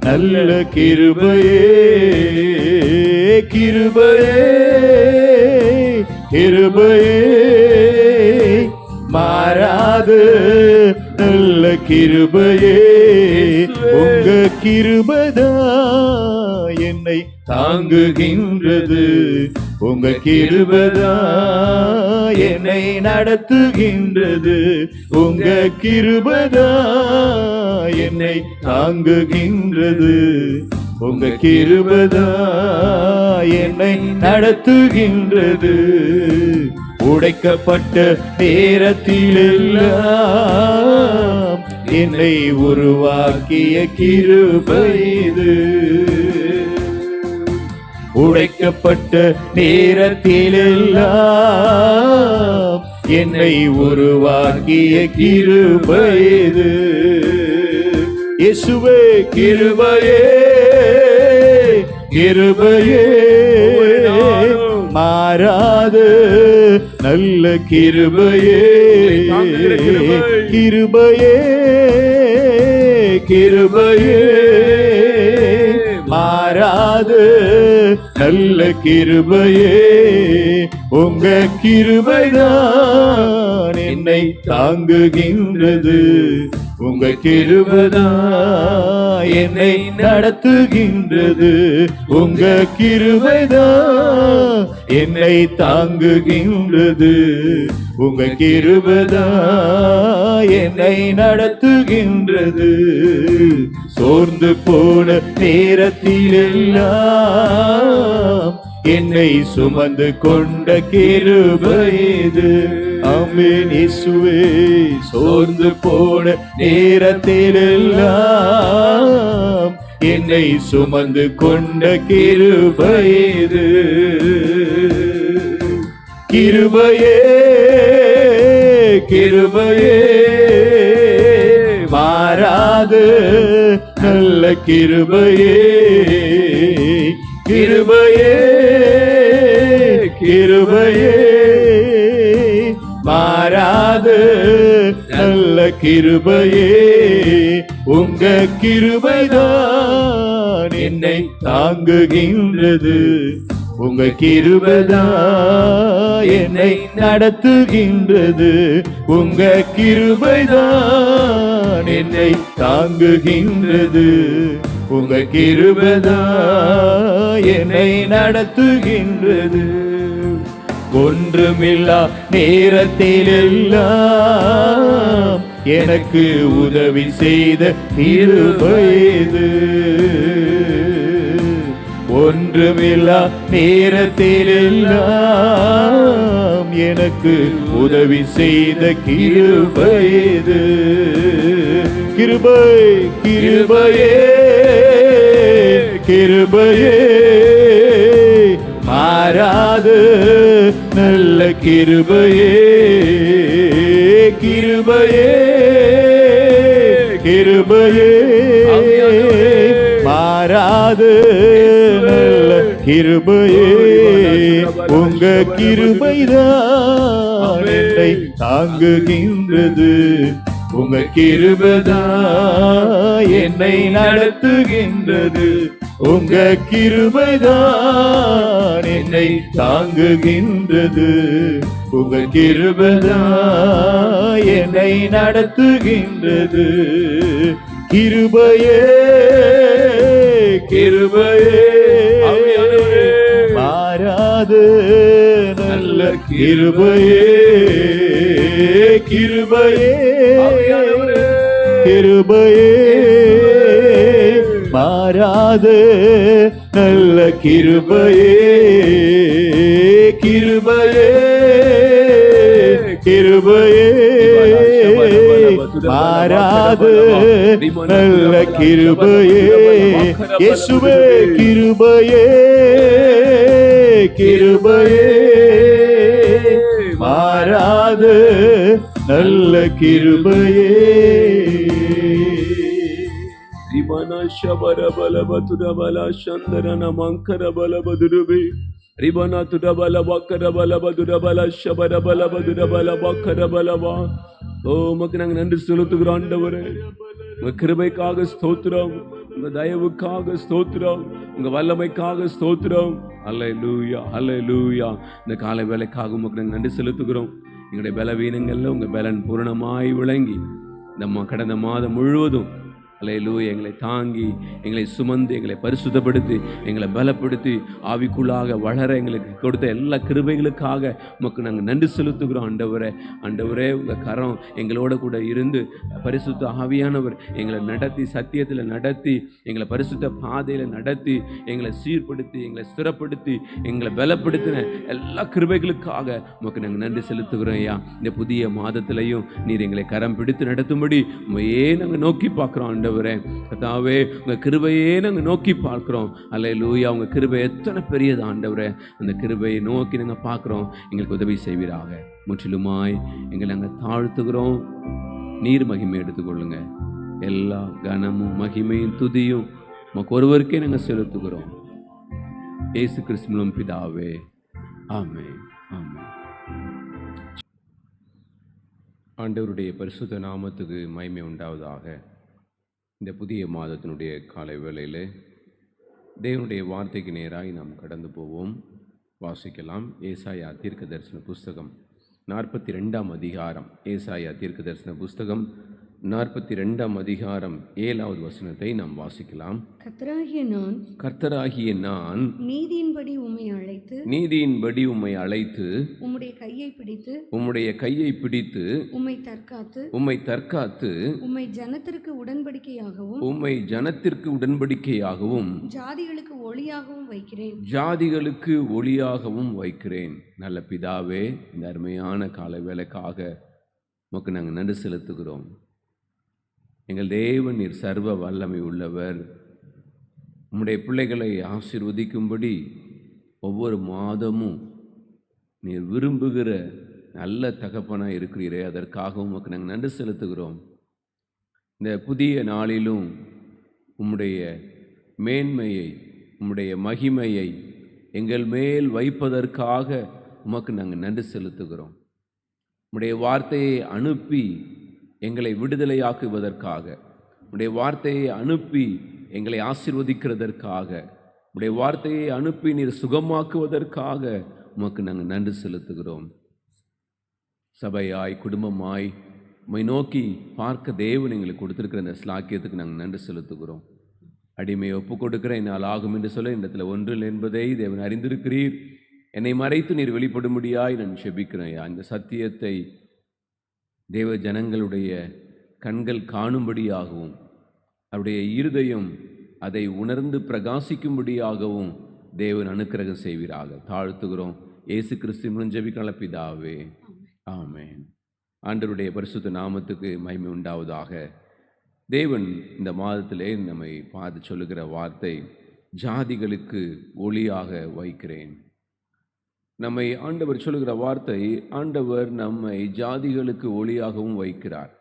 நல்ல கிருபையே, கிருபையே, கிருபையே, மாறாத நல்ல கிருபையே, உங்க கிருபைதா என்னை தாங்குகின்றது, உங்க கிருபைதா என்னை நடத்துகின்றது, உங்க கிருபைதா என்னை தாங்குகின்றது, உங்க கிருபைதா என்னை நடத்துகின்றது. உடைக்கப்பட்ட நேரத்திலெல்லாம் என்னை உருவாக்கிய கிருபை இது. உடைக்கப்பட்ட நேரத்திலெல்லாம் என்னை உருவாக்கிய கிருபை இது. இயேசுவே கிருபையே, கிருபையே, மாறாத நல்ல கிருபையே, கிருபையே, கிருபையே, மாறாத நல்ல கிருபையே, உங்க கிருபைதான் என்னை தாங்குகின்றது. உங்க கிருபைதான் என்னை நடத்துகின்றது. உங்க கிருபைதான் என்னை தாங்குகின்றது. உங்க கிருபைதான் என்னை நடத்துகின்றது. சோர்ந்து போன நேரத்திலெல்லாம் என்னை சுமந்து கொண்ட கிருபை இது. ஆமென் இயேசுவே. சோர்ந்து போன நேரத்திலெல்லாம் என்னை சுமந்து கொண்ட கிருபை இது. கிருபையே கிருபையே மாறாது நல்ல கிருபையே. கிருபையே கிருபையே மாறாது நல்ல கிருபையே. உங்க கிருபைதான் என்னை தாங்குகின்றது. உங்க கிருபைதான் என்னை நடத்துகின்றது. உங்க கிருபைதான் என்னை தாங்குகின்றது. உங்க கிருபைதான் என்னை நடத்துகின்றது. ஒன்றுமில்லா நேரத்திலெல்லாம் எனக்கு உதவி செய்த கிருபை இது. ஒன்றுமில்லா நேரத்திலெல்லாம் எனக்கு உதவி செய்த கிருபை இது. கிருபை கிருபையே கிருபையே மாறாது நல்ல கிருபையே. கிருபையே கிருபையே மாறாது நல்ல கிருபையே. உங்க கிருபைதான் என்னை தாங்குகின்றது. உங்க கிருபைதான் என்னை நடத்துகின்றது. உங்க கிருபைதான் என்னை தாங்குகின்றது. உங்க கிருபைதான் என்னை நடத்துகின்றது. கிருபையே கிருபையே மாறாது நல்ல கிருபையே. கிருபையே கிருபையே மாறாது நல்ல கிருபையே. கிருபையே கிருபையே மாறாது நல்ல கிருபையே. இயேசுவே கிருபையே கிருபையே மாறாது நல்ல கிருபையே.
ரிபனா ஷபர பலபதுர பல சந்தரன மங்கர பலபதுருபே. ரிபனா துடபல பக்கர பலபதுர பல ஷபர பலபதுர பல பக்கர பலவா. ஓ உமக்கு நாங்கள் நன்றி செலுத்துகிறோம் ஆண்டவரே. உங்க கிருபைக்காக ஸ்தோத்திரம். உங்க தயவுக்காக ஸ்தோத்திரம். உங்க வல்லமைக்காக ஸ்தோத்திரம். அல்லேலூயா அல்லேலூயா. இந்த காலை வேலைக்காக உமக்கு நாங்கள் நன்றி செலுத்துகிறோம். எங்களுடைய பலவீனங்கள்ல உங்க பலன் பூரணமாய் விளங்கி இந்த கடந்த மாதம் முழுவதும் அல்லேலூயா எங்களை தாங்கி எங்களை சுமந்து எங்களை பரிசுத்தப்படுத்தி எங்களை பலப்படுத்தி ஆவிக்குள்ளாக வளர எங்களுக்கு கொடுத்த எல்லா கிருபைகளுக்காக உமக்கு நாங்கள் நன்றி செலுத்துகிறோம் ஆண்டவரே. ஆண்டவரே உங்கள் கரம் எங்களோட கூட இருந்து பரிசுத்த ஆவியானவர் எங்களை நடத்தி சத்தியத்தில் நடத்தி எங்களை பரிசுத்த பாதையில் நடத்தி எங்களை சீர்படுத்தி எங்களை ஸ்திரப்படுத்தி எங்களை பலப்படுத்தின எல்லா கிருபைகளுக்காக உமக்கு நாங்கள் நன்றி செலுத்துகிறோம் ஐயா. இந்த புதிய மாதத்திலையும் நீர் எங்களை கரம் பிடித்து நடத்தும்படி உண்மையே நாங்கள் நோக்கி பார்க்குறோம் ஆண்டவரே. கர்த்தாவே உங்கள் கிருபையே நாங்கள் நோக்கி பார்க்குறோம். அல்லேலூயா. உங்கள் கிருபை எத்தனை பெரியது ஆண்டவரே. அந்த கிருபையை நோக்கி நாங்கள் பார்க்குறோம். எங்களுக்கு உதவி செய்வீராக. முற்றிலுமாய் எங்களை நாங்கள் தாழ்த்துகிறோம். நீர் மகிமை எடுத்துக்கொள்ளுங்க. எல்லா கனமும் மகிமையும் துதியும் உமக்கு ஒருவருக்கே நாங்கள் செலுத்துகிறோம். இயேசு கிறிஸ்துவின் பிதாவே ஆமென் ஆமென். ஆண்டவருடைய பரிசுத்த நாமத்துக்கு மகிமை உண்டாவதாக. இந்த புதிய மாதத்தினுடைய காலை வேளையில் தேவனுடைய வார்த்தைக்கு நேராக நாம் கடந்து போவோம். வாசிக்கலாம். ஏசாயா தீர்க்கதரிசன புஸ்தகம் 42ஆம் அதிகாரம். ஏசாயா தீர்க்கதரிசன புஸ்தகம் 42ஆம் அதிகாரம் 7வது வசனத்தை நாம் வாசிக்கலாம். கர்த்தராகிய நான்
நீதியின்படி உம்மை அழைத்து
உம்முடைய கையை பிடித்து
உம்மை தற்காத்து
உம்மை
ஜனத்திற்கு
உடன்படிக்கையாகவும் ஜாதிகளுக்கு ஒளியாகவும் வைக்கிறேன். நல்ல பிதாவே, இந்த அருமையான காலை வேளைக்காக உமக்கு நாங்கள் நன்றி செலுத்துகிறோம். எங்கள் தேவன் நீர் சர்வ வல்லமை உள்ளவர். உம்முடைய பிள்ளைகளை ஆசீர்வதிக்கும்படி ஒவ்வொரு மாதமும் நீர் விரும்புகிற நல்ல தகப்பனாக இருக்கிறீரே, அதற்காக உமக்கு நாங்கள் நன்றி செலுத்துகிறோம். இந்த புதிய நாளிலும் உம்முடைய மேன்மையை, உம்முடைய மகிமையை எங்கள் மேல் வைப்பதற்காக உமக்கு நாங்கள் நன்றி செலுத்துகிறோம். உம்முடைய வார்த்தையை அனுப்பி எங்களை விடுதலையாக்குவதற்காக, உம்முடைய வார்த்தையை அனுப்பி எங்களை ஆசீர்வதிக்கிறதற்காக, உம்முடைய வார்த்தையை அனுப்பி நீர் சுகமாக்குவதற்காக உமக்கு நாங்கள் நன்றி செலுத்துகிறோம். சபையாய், குடும்பமாய் உம்மை நோக்கி பார்க்க தேவன் எங்களுக்கு கொடுத்திருக்கிற இந்த ஸ்லாக்கியத்துக்கு நாங்கள் நன்றி செலுத்துகிறோம். அடிமையை ஒப்பு கொடுக்கிற என்னால் ஆகும் என்று சொல்ல இந்த இடத்துல ஒன்றில் என்பதை தேவன் அறிந்திருக்கிறீர். என்னை மறைத்து நீர் வெளிப்படும்படியாய் நான் செபிக்கிறேன். இந்த சத்தியத்தை தேவ ஜனங்களுடைய கண்கள் காணும்படியாகவும் அவருடைய இருதயம் அதை உணர்ந்து பிரகாசிக்கும்படியாகவும் தேவன் அனுக்கிரகம் செய்வீராக தாழ்த்துகிறோம். இயேசு கிறிஸ்து மூலம் ஜெபிக்கிறோம் பிதாவே, ஆமென். ஆண்டவருடைய பரிசுத்த நாமத்துக்கு மகிமை உண்டாவதாக. தேவன் இந்த மாதத்திலே நம்மை பார்த்து சொல்லுகிற வார்த்தை, ஜாதிகளுக்கு ஒளியாக வைக்கிறேன். நம்மை ஆண்டவர் சொல்லுகிற வார்த்தை, ஆண்டவர் நம்மை ஜாதிகளுக்கு ஒளியாகவும் வைக்கிறார்.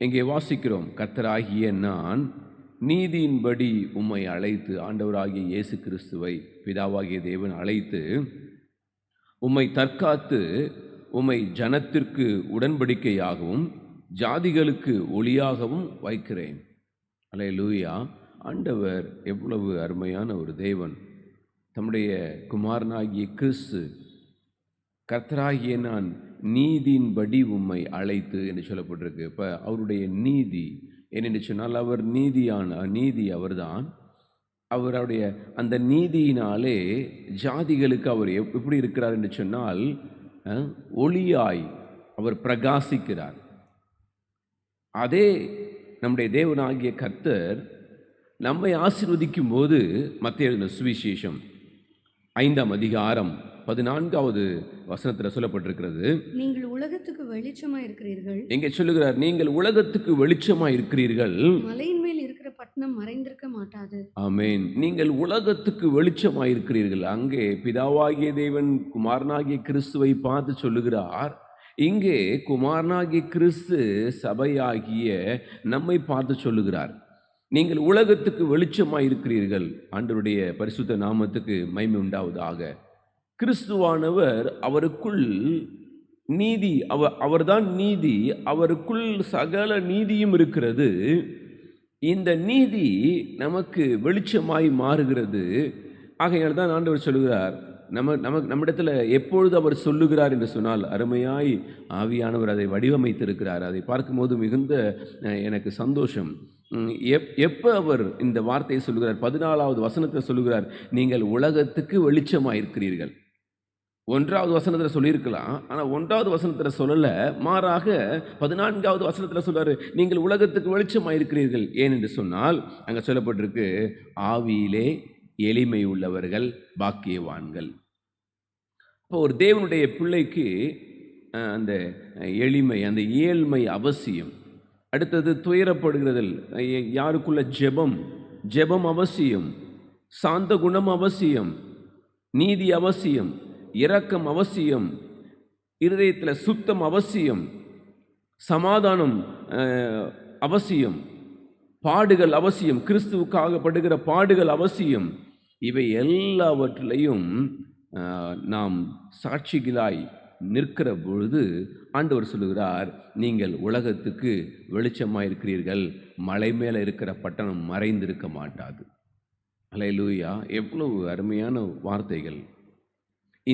இங்கே வாசிக்கிறோம், கர்த்தராகிய நான் நீதியின்படி உம்மை அழைத்து, ஆண்டவராகிய இயேசு கிறிஸ்துவை பிதாவாகிய தேவன் அழைத்து உம்மை தற்காத்து உம்மை ஜனத்திற்கு உடன்படிக்கையாகவும் ஜாதிகளுக்கு ஒளியாகவும் வைக்கிறேன். அல்லேலூயா. ஆண்டவர் எவ்வளவு அருமையான ஒரு தேவன். தம்முடைய குமாரனாகிய கிறிஸ்து, கர்த்தராகிய நான் நீதியின்படி உம்மை அழைத்து என்று சொல்லப்பட்டிருக்கு. இப்போ அவருடைய நீதி என்னென்று சொன்னால், அவர் நீதி அவர்தான். அவருடைய அந்த நீதியினாலே ஜாதிகளுக்கு அவர் எப்படி இருக்கிறார் என்று சொன்னால், ஒளியாய் அவர் பிரகாசிக்கிறார். அதே நம்முடைய தேவனாகிய கர்த்தர் நம்மை ஆசீர்வதிக்கும் போது, மத்தேயு எழுதின சுவிசேஷம் 5ஆம் அதிகாரம் 14வது வசனத்தில் சொல்லப்பட்டிருக்கிறது,
நீங்கள் உலகத்துக்கு வெளிச்சமாய் இருக்கிறீர்கள்.
எங்கே சொல்லுகிறார்? நீங்கள் உலகத்துக்கு வெளிச்சமாய் இருக்கிறீர்கள்,
மலையின் மேல் இருக்கிற பட்டணம் மறைந்திருக்க மாட்டாது.
ஆமென். நீங்கள் உலகத்துக்கு வெளிச்சமாய் இருக்கிறீர்கள். அங்கே பிதாவாகிய தேவன் குமாரனாகிய கிறிஸ்துவை பார்த்து சொல்லுகிறார். இங்கே குமாரனாகிய கிறிஸ்து சபையாகிய நம்மை பார்த்து சொல்லுகிறார், நீங்கள் உலகத்துக்கு வெளிச்சமாய் இருக்கிறீர்கள். ஆண்டவருடைய பரிசுத்த நாமத்துக்கு மகிமை உண்டாவதாக. கிறிஸ்துவானவர், அவருக்குள் நீதி, அவர்தான் நீதி, அவருக்குள் சகல நீதியும் இருக்கிறது. இந்த நீதி நமக்கு வெளிச்சமாய் மாறுகிறது. ஆகையால் தான் ஆண்டவர் சொல்லுகிறார், நம்மிடத்தில் எப்பொழுது அவர் சொல்லுகிறார் என்று சொன்னால், அருமையாய் ஆவியானவர் அதை வடிவமைத்திருக்கிறார். அதை பார்க்கும்போது மிகுந்த எனக்கு சந்தோஷம். எப்போ அவர் இந்த வார்த்தையை சொல்லுகிறார்? 14வது வசனத்தில் சொல்லுகிறார், நீங்கள் உலகத்துக்கு வெளிச்சமாக இருக்கிறீர்கள். 1வது வசனத்தில் சொல்லியிருக்கலாம், ஆனால் 1வது வசனத்தில் சொல்லலை. மாறாக 14வது வசனத்தில் சொல்றாரு, நீங்கள் உலகத்துக்கு வெளிச்சமாக இருக்கிறீர்கள். ஏன் என்று சொன்னால், அங்கே சொல்லப்பட்டிருக்கு, ஆவியிலே எளிமை உள்ளவர்கள் பாக்கியவான்கள். இப்போ ஒரு தேவனுடைய பிள்ளைக்கு அந்த எளிமை, அந்த ஏழ்மை அவசியம். அடுத்தது துயரப்படுகிறதில் யாருக்குள்ள ஜெபம் அவசியம், சாந்த குணம் அவசியம், நீதி அவசியம், இரக்கம் அவசியம், இருதயத்தில் சுத்தம் அவசியம், சமாதானம் அவசியம், பாடுகள் அவசியம், கிறிஸ்துவுக்காக படுகிற பாடுகள் அவசியம். இவை எல்லாவற்றிலையும் நாம் சாட்சிகளாய் நிற்கிற பொழுது ஆண்டவர் சொல்லுகிறார், நீங்கள் உலகத்துக்கு வெளிச்சமாக இருக்கிறீர்கள், மலை மேலே இருக்கிற பட்டணம் மறைந்திருக்க மாட்டாது. அல்லேலூயா. எவ்வளவு அருமையான வார்த்தைகள்.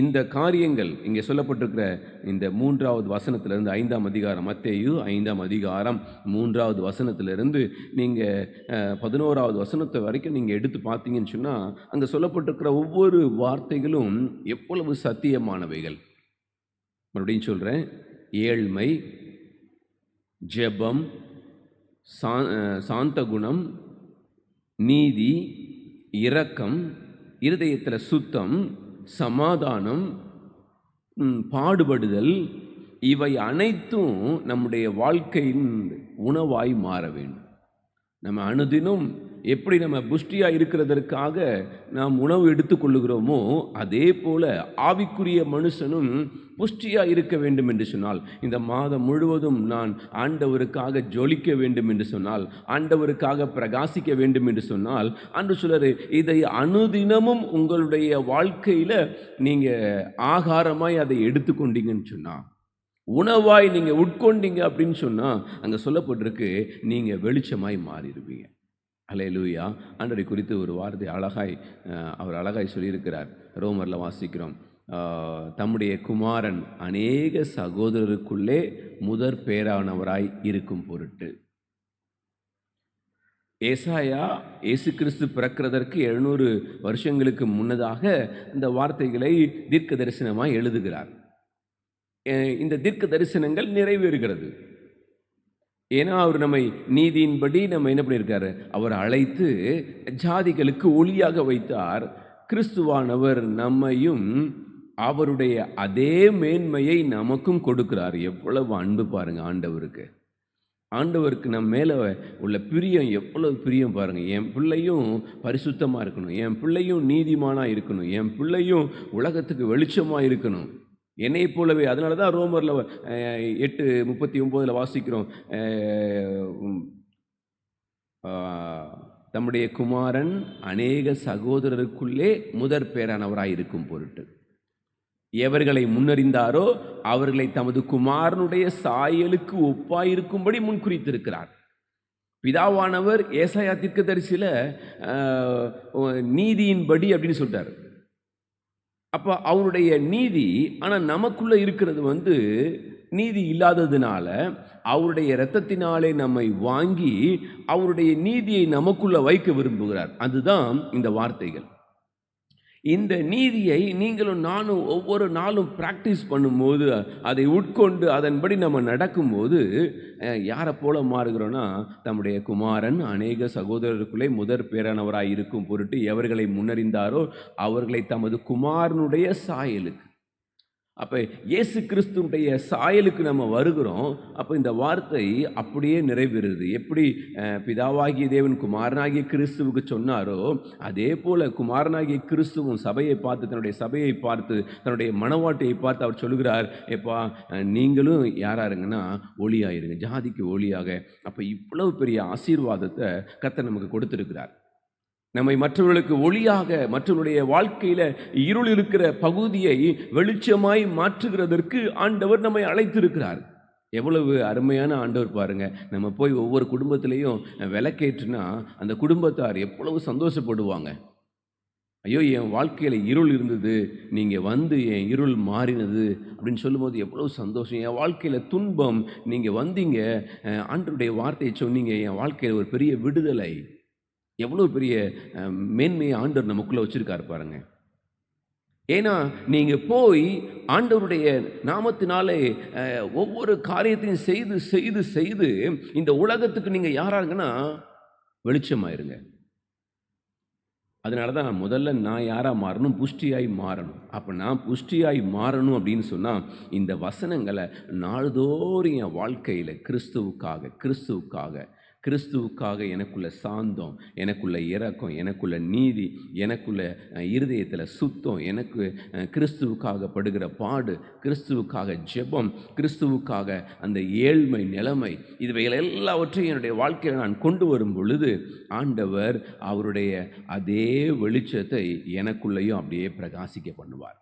இந்த காரியங்கள் இங்கே சொல்லப்பட்டிருக்கிற இந்த 3வது வசனத்திலிருந்து 5ஆம் அதிகாரம், மத்தேயு 5ஆம் அதிகாரம் 3வது வசனத்திலிருந்து நீங்கள் 11வது வசனத்தை வரைக்கும் நீங்கள் எடுத்து பார்த்தீங்கன்னு சொன்னால், அங்கே சொல்லப்பட்டிருக்கிற ஒவ்வொரு வார்த்தைகளும் எவ்வளவு சத்தியமானவைகள். மறுபடியும் சொல்கிறேன், ஏழ்மை, ஜெபம், சாந்த குணம், நீதி, இரக்கம், இருதயத்தில் சுத்தம், சமாதானம், பாடுபடுதல், இவை அனைத்தும் நம்முடைய வாழ்க்கையின் உணவாய் மாற வேண்டும். நம்ம அனுதினம் எப்படி நம்ம புஷ்டியாக இருக்கிறதற்காக நாம் உணவு எடுத்துக்கொள்ளுகிறோமோ, அதே போல் ஆவிக்குரிய மனுஷனும் புஷ்டியாக இருக்க வேண்டும் என்று சொன்னால், இந்த மாதம் முழுவதும் நான் ஆண்டவருக்காக ஜொலிக்க வேண்டும் என்று சொன்னால், ஆண்டவருக்காக பிரகாசிக்க வேண்டும் என்று சொன்னால், அன்று சிலர் இதை அனுதினமும் உங்களுடைய வாழ்க்கையில் நீங்கள் ஆகாரமாய் அதை எடுத்துக்கொண்டீங்கன்னு சொன்னால், உணவாய் நீங்கள் உட்கொண்டீங்க அப்படின்னு சொன்னால், அங்கே சொல்லப்பட்டிருக்கு நீங்கள் வெளிச்சமாய் மாறிடுவீங்க. அல்லேலூயா. ஆண்டவரை குறித்து ஒரு வார்த்தை அவர் அழகாய் சொல்லியிருக்கிறார். ரோமரில் வாசிக்கிறோம், தம்முடைய குமாரன் அநேக சகோதரருக்குள்ளே முதற் பேரானவராய் இருக்கும் பொருட்டு. ஏசாயா இயேசு கிறிஸ்து பிறக்கிறதற்கு 700 வருஷங்களுக்கு முன்னதாக இந்த வார்த்தைகளை தீர்க்க தரிசனமாய் எழுதுகிறார். இந்த தீர்க்க தரிசனங்கள் நிறைவேறுகிறது. ஏன்னா அவர் நம்மை நீதியின்படி நம்ம என்ன பண்ணியிருக்காரு, அவர் அழைத்து ஜாதிகளுக்கு ஒளியாக வைத்தார். கிறிஸ்துவானவர் நம்மையும் அவருடைய அதே மேன்மையை நமக்கும் கொடுக்கிறார். எவ்வளவு அன்பு பாருங்க ஆண்டவருக்கு. ஆண்டவருக்கு நம்ம மேலே உள்ள பிரியம் எவ்வளவு பிரியம் பாருங்கள். என் பிள்ளையும் பரிசுத்தமாக இருக்கணும், என் பிள்ளையும் நீதிமானாக இருக்கணும், என் பிள்ளையும் உலகத்துக்கு வெளிச்சமாக இருக்கணும், என்னை போலவே. அதனால தான் ரோமரில் 8:39 வாசிக்கிறோம், தம்முடைய குமாரன் அநேக சகோதரருக்குள்ளே முதற் பேரானவராய் இருக்கும் பொருட்டு எவர்களை முன்னறிந்தாரோ அவர்களை தமது குமாரனுடைய சாயலுக்கு ஒப்பாயிருக்கும்படி முன்குறித்திருக்கிறார். பிதாவானவர் ஏசாயா தீர்க்கதரிசியில நீதியின்படி அப்படின்னு சொல்லிட்டார். அப்போ அவருடைய நீதி, ஆனால் நமக்குள்ளே இருக்கிறது நீதி இல்லாததுனால அவருடைய இரத்தத்தினாலே நம்மை வாங்கி அவருடைய நீதியை நமக்குள்ளே வைக்க விரும்புகிறார். அதுதான் இந்த வார்த்தைகள். இந்த நீதியை நீங்களும் நானும் ஒவ்வொரு நாளும் ப்ராக்டிஸ் பண்ணும்போது, அதை உட்கொண்டு அதன்படி நம்ம நடக்கும்போது யாரை போல மாறுகிறோன்னா, தம்முடைய குமாரன் அநேக சகோதரருக்குள்ளே முதற் பேரானவராய் இருக்கும் பொருட்டு எவர்களை முன்னறிந்தாரோ அவர்களை தமது குமாரனுடைய சாயலுக்கு. அப்போ இயேசு கிறிஸ்துடைய சாயலுக்கு நம்ம வருகிறோம். அப்போ இந்த வார்த்தை அப்படியே நிறைவேறுது. எப்படி பிதாவாகிய தேவன் குமாரனாகிய கிறிஸ்துவுக்கு சொன்னாரோ, அதே போல் குமாரனாகிய கிறிஸ்துவும் சபையை பார்த்து, தன்னுடைய சபையை பார்த்து, தன்னுடைய மனவாட்டியை பார்த்து அவர் சொல்லுகிறார், எப்பா நீங்களும் யாராக இருங்கன்னா ஒளியாயிருங்க, ஜாதிக்கு ஒளியாக. அப்போ இவ்வளவு பெரிய ஆசீர்வாதத்தை கர்த்தர் நமக்கு கொடுத்துருக்கிறார். நம்மை மற்றவர்களுக்கு ஒளியாக, மற்றவருடைய வாழ்க்கையில் இருள் இருக்கிற பகுதியை வெளிச்சமாய் மாற்றுகிறதற்கு ஆண்டவர் நம்மை அழைத்திருக்கிறார். எவ்வளவு அருமையான ஆண்டவர் பாருங்க. நம்ம போய் ஒவ்வொரு குடும்பத்திலையும் விளக்கேற்றுனா அந்த குடும்பத்தார் எவ்வளவு சந்தோஷப்படுவாங்க. ஐயோ, என் வாழ்க்கையில் இருள் இருந்தது, நீங்கள் என் இருள் மாறினது அப்படின்னு சொல்லும்போது எவ்வளவு சந்தோஷம். என் வாழ்க்கையில் துன்பம், நீங்கள் வந்தீங்க, ஆண்டவருடைய வார்த்தையை சொன்னீங்க, என் வாழ்க்கையில் ஒரு பெரிய விடுதலை. எவ்வளோ பெரிய மேன்மையை ஆண்டவர் நமக்குள்ளே வச்சுருக்காரு பாருங்க. ஏன்னா நீங்கள் போய் ஆண்டவருடைய நாமத்தினாலே ஒவ்வொரு காரியத்தையும் செய்து செய்து செய்து இந்த உலகத்துக்கு நீங்கள் யாராங்கன்னா வெளிச்சமாயிருங்க. அதனால தான் முதல்ல நான் யாராக மாறணும், புஷ்டியாய் மாறணும். அப்போ நான் புஷ்டியாய் மாறணும் அப்படின்னு சொன்னால் இந்த வசனங்களை நாள்தோறும் என் வாழ்க்கையில் கிறிஸ்துவுக்காக எனக்குள்ள சாந்தம், எனக்குள்ள இரக்கம், எனக்குள்ள நீதி, எனக்குள்ள இருதயத்தில் சுத்தம், எனக்கு கிறிஸ்துவுக்காக படுகிற பாடு, கிறிஸ்துவுக்காக ஜெபம், கிறிஸ்துவுக்காக அந்த ஏழ்மை நிலைமை, இதுவைகள் எல்லாவற்றையும் என்னுடைய வாழ்க்கையில் நான் கொண்டு வரும் பொழுது ஆண்டவர் அவருடைய அதே வெளிச்சத்தை எனக்குள்ளேயும் அப்படியே பிரகாசிக்க பண்ணுவார்.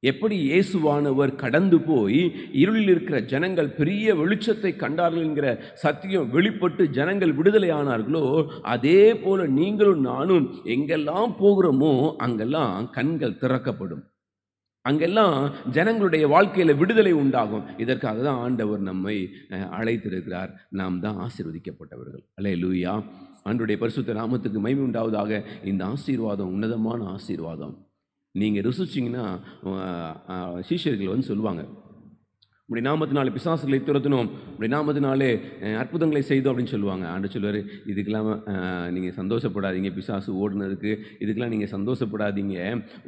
எப்படி இயேசுவானவர் கடந்து போய் இருளில் இருக்கிற ஜனங்கள் பெரிய வெளிச்சத்தை கண்டார்கள் என்கிற சத்தியம் வெளிப்பட்டு ஜனங்கள் விடுதலை ஆனார்களோ, அதே போல நீங்களும் நானும் எங்கெல்லாம் போகிறோமோ அங்கெல்லாம் கண்கள் திறக்கப்படும். அங்கெல்லாம் ஜனங்களுடைய வாழ்க்கையில் விடுதலை உண்டாகும். இதற்காக தான் ஆண்டவர் நம்மை அழைத்திருக்கிறார். நாம் தான் ஆசீர்வதிக்கப்பட்டவர்கள். அல்லேலூயா. ஆண்டவருடைய பரிசுத்த நாமத்துக்கு மகிமை உண்டாவதாக. இந்த ஆசீர்வாதம் உன்னதமான ஆசீர்வாதம். நீங்கள் ருசிச்சிங்கன்னா சீஷர்கள் வந்து சொல்லுவாங்க, உடைய நாமத்தினாலே பிசாசுகளை துரத்தணும், உடைய நாமத்தினாலே அற்புதங்களை செய்தோம் அப்படின்னு சொல்லுவாங்க. ஆண்டு சொல்லுவார், இதுக்கெல்லாம் நீங்கள் சந்தோஷப்படாதீங்க, பிசாசு ஓடுனதுக்கு இதுக்கெல்லாம் நீங்கள் சந்தோஷப்படாதீங்க.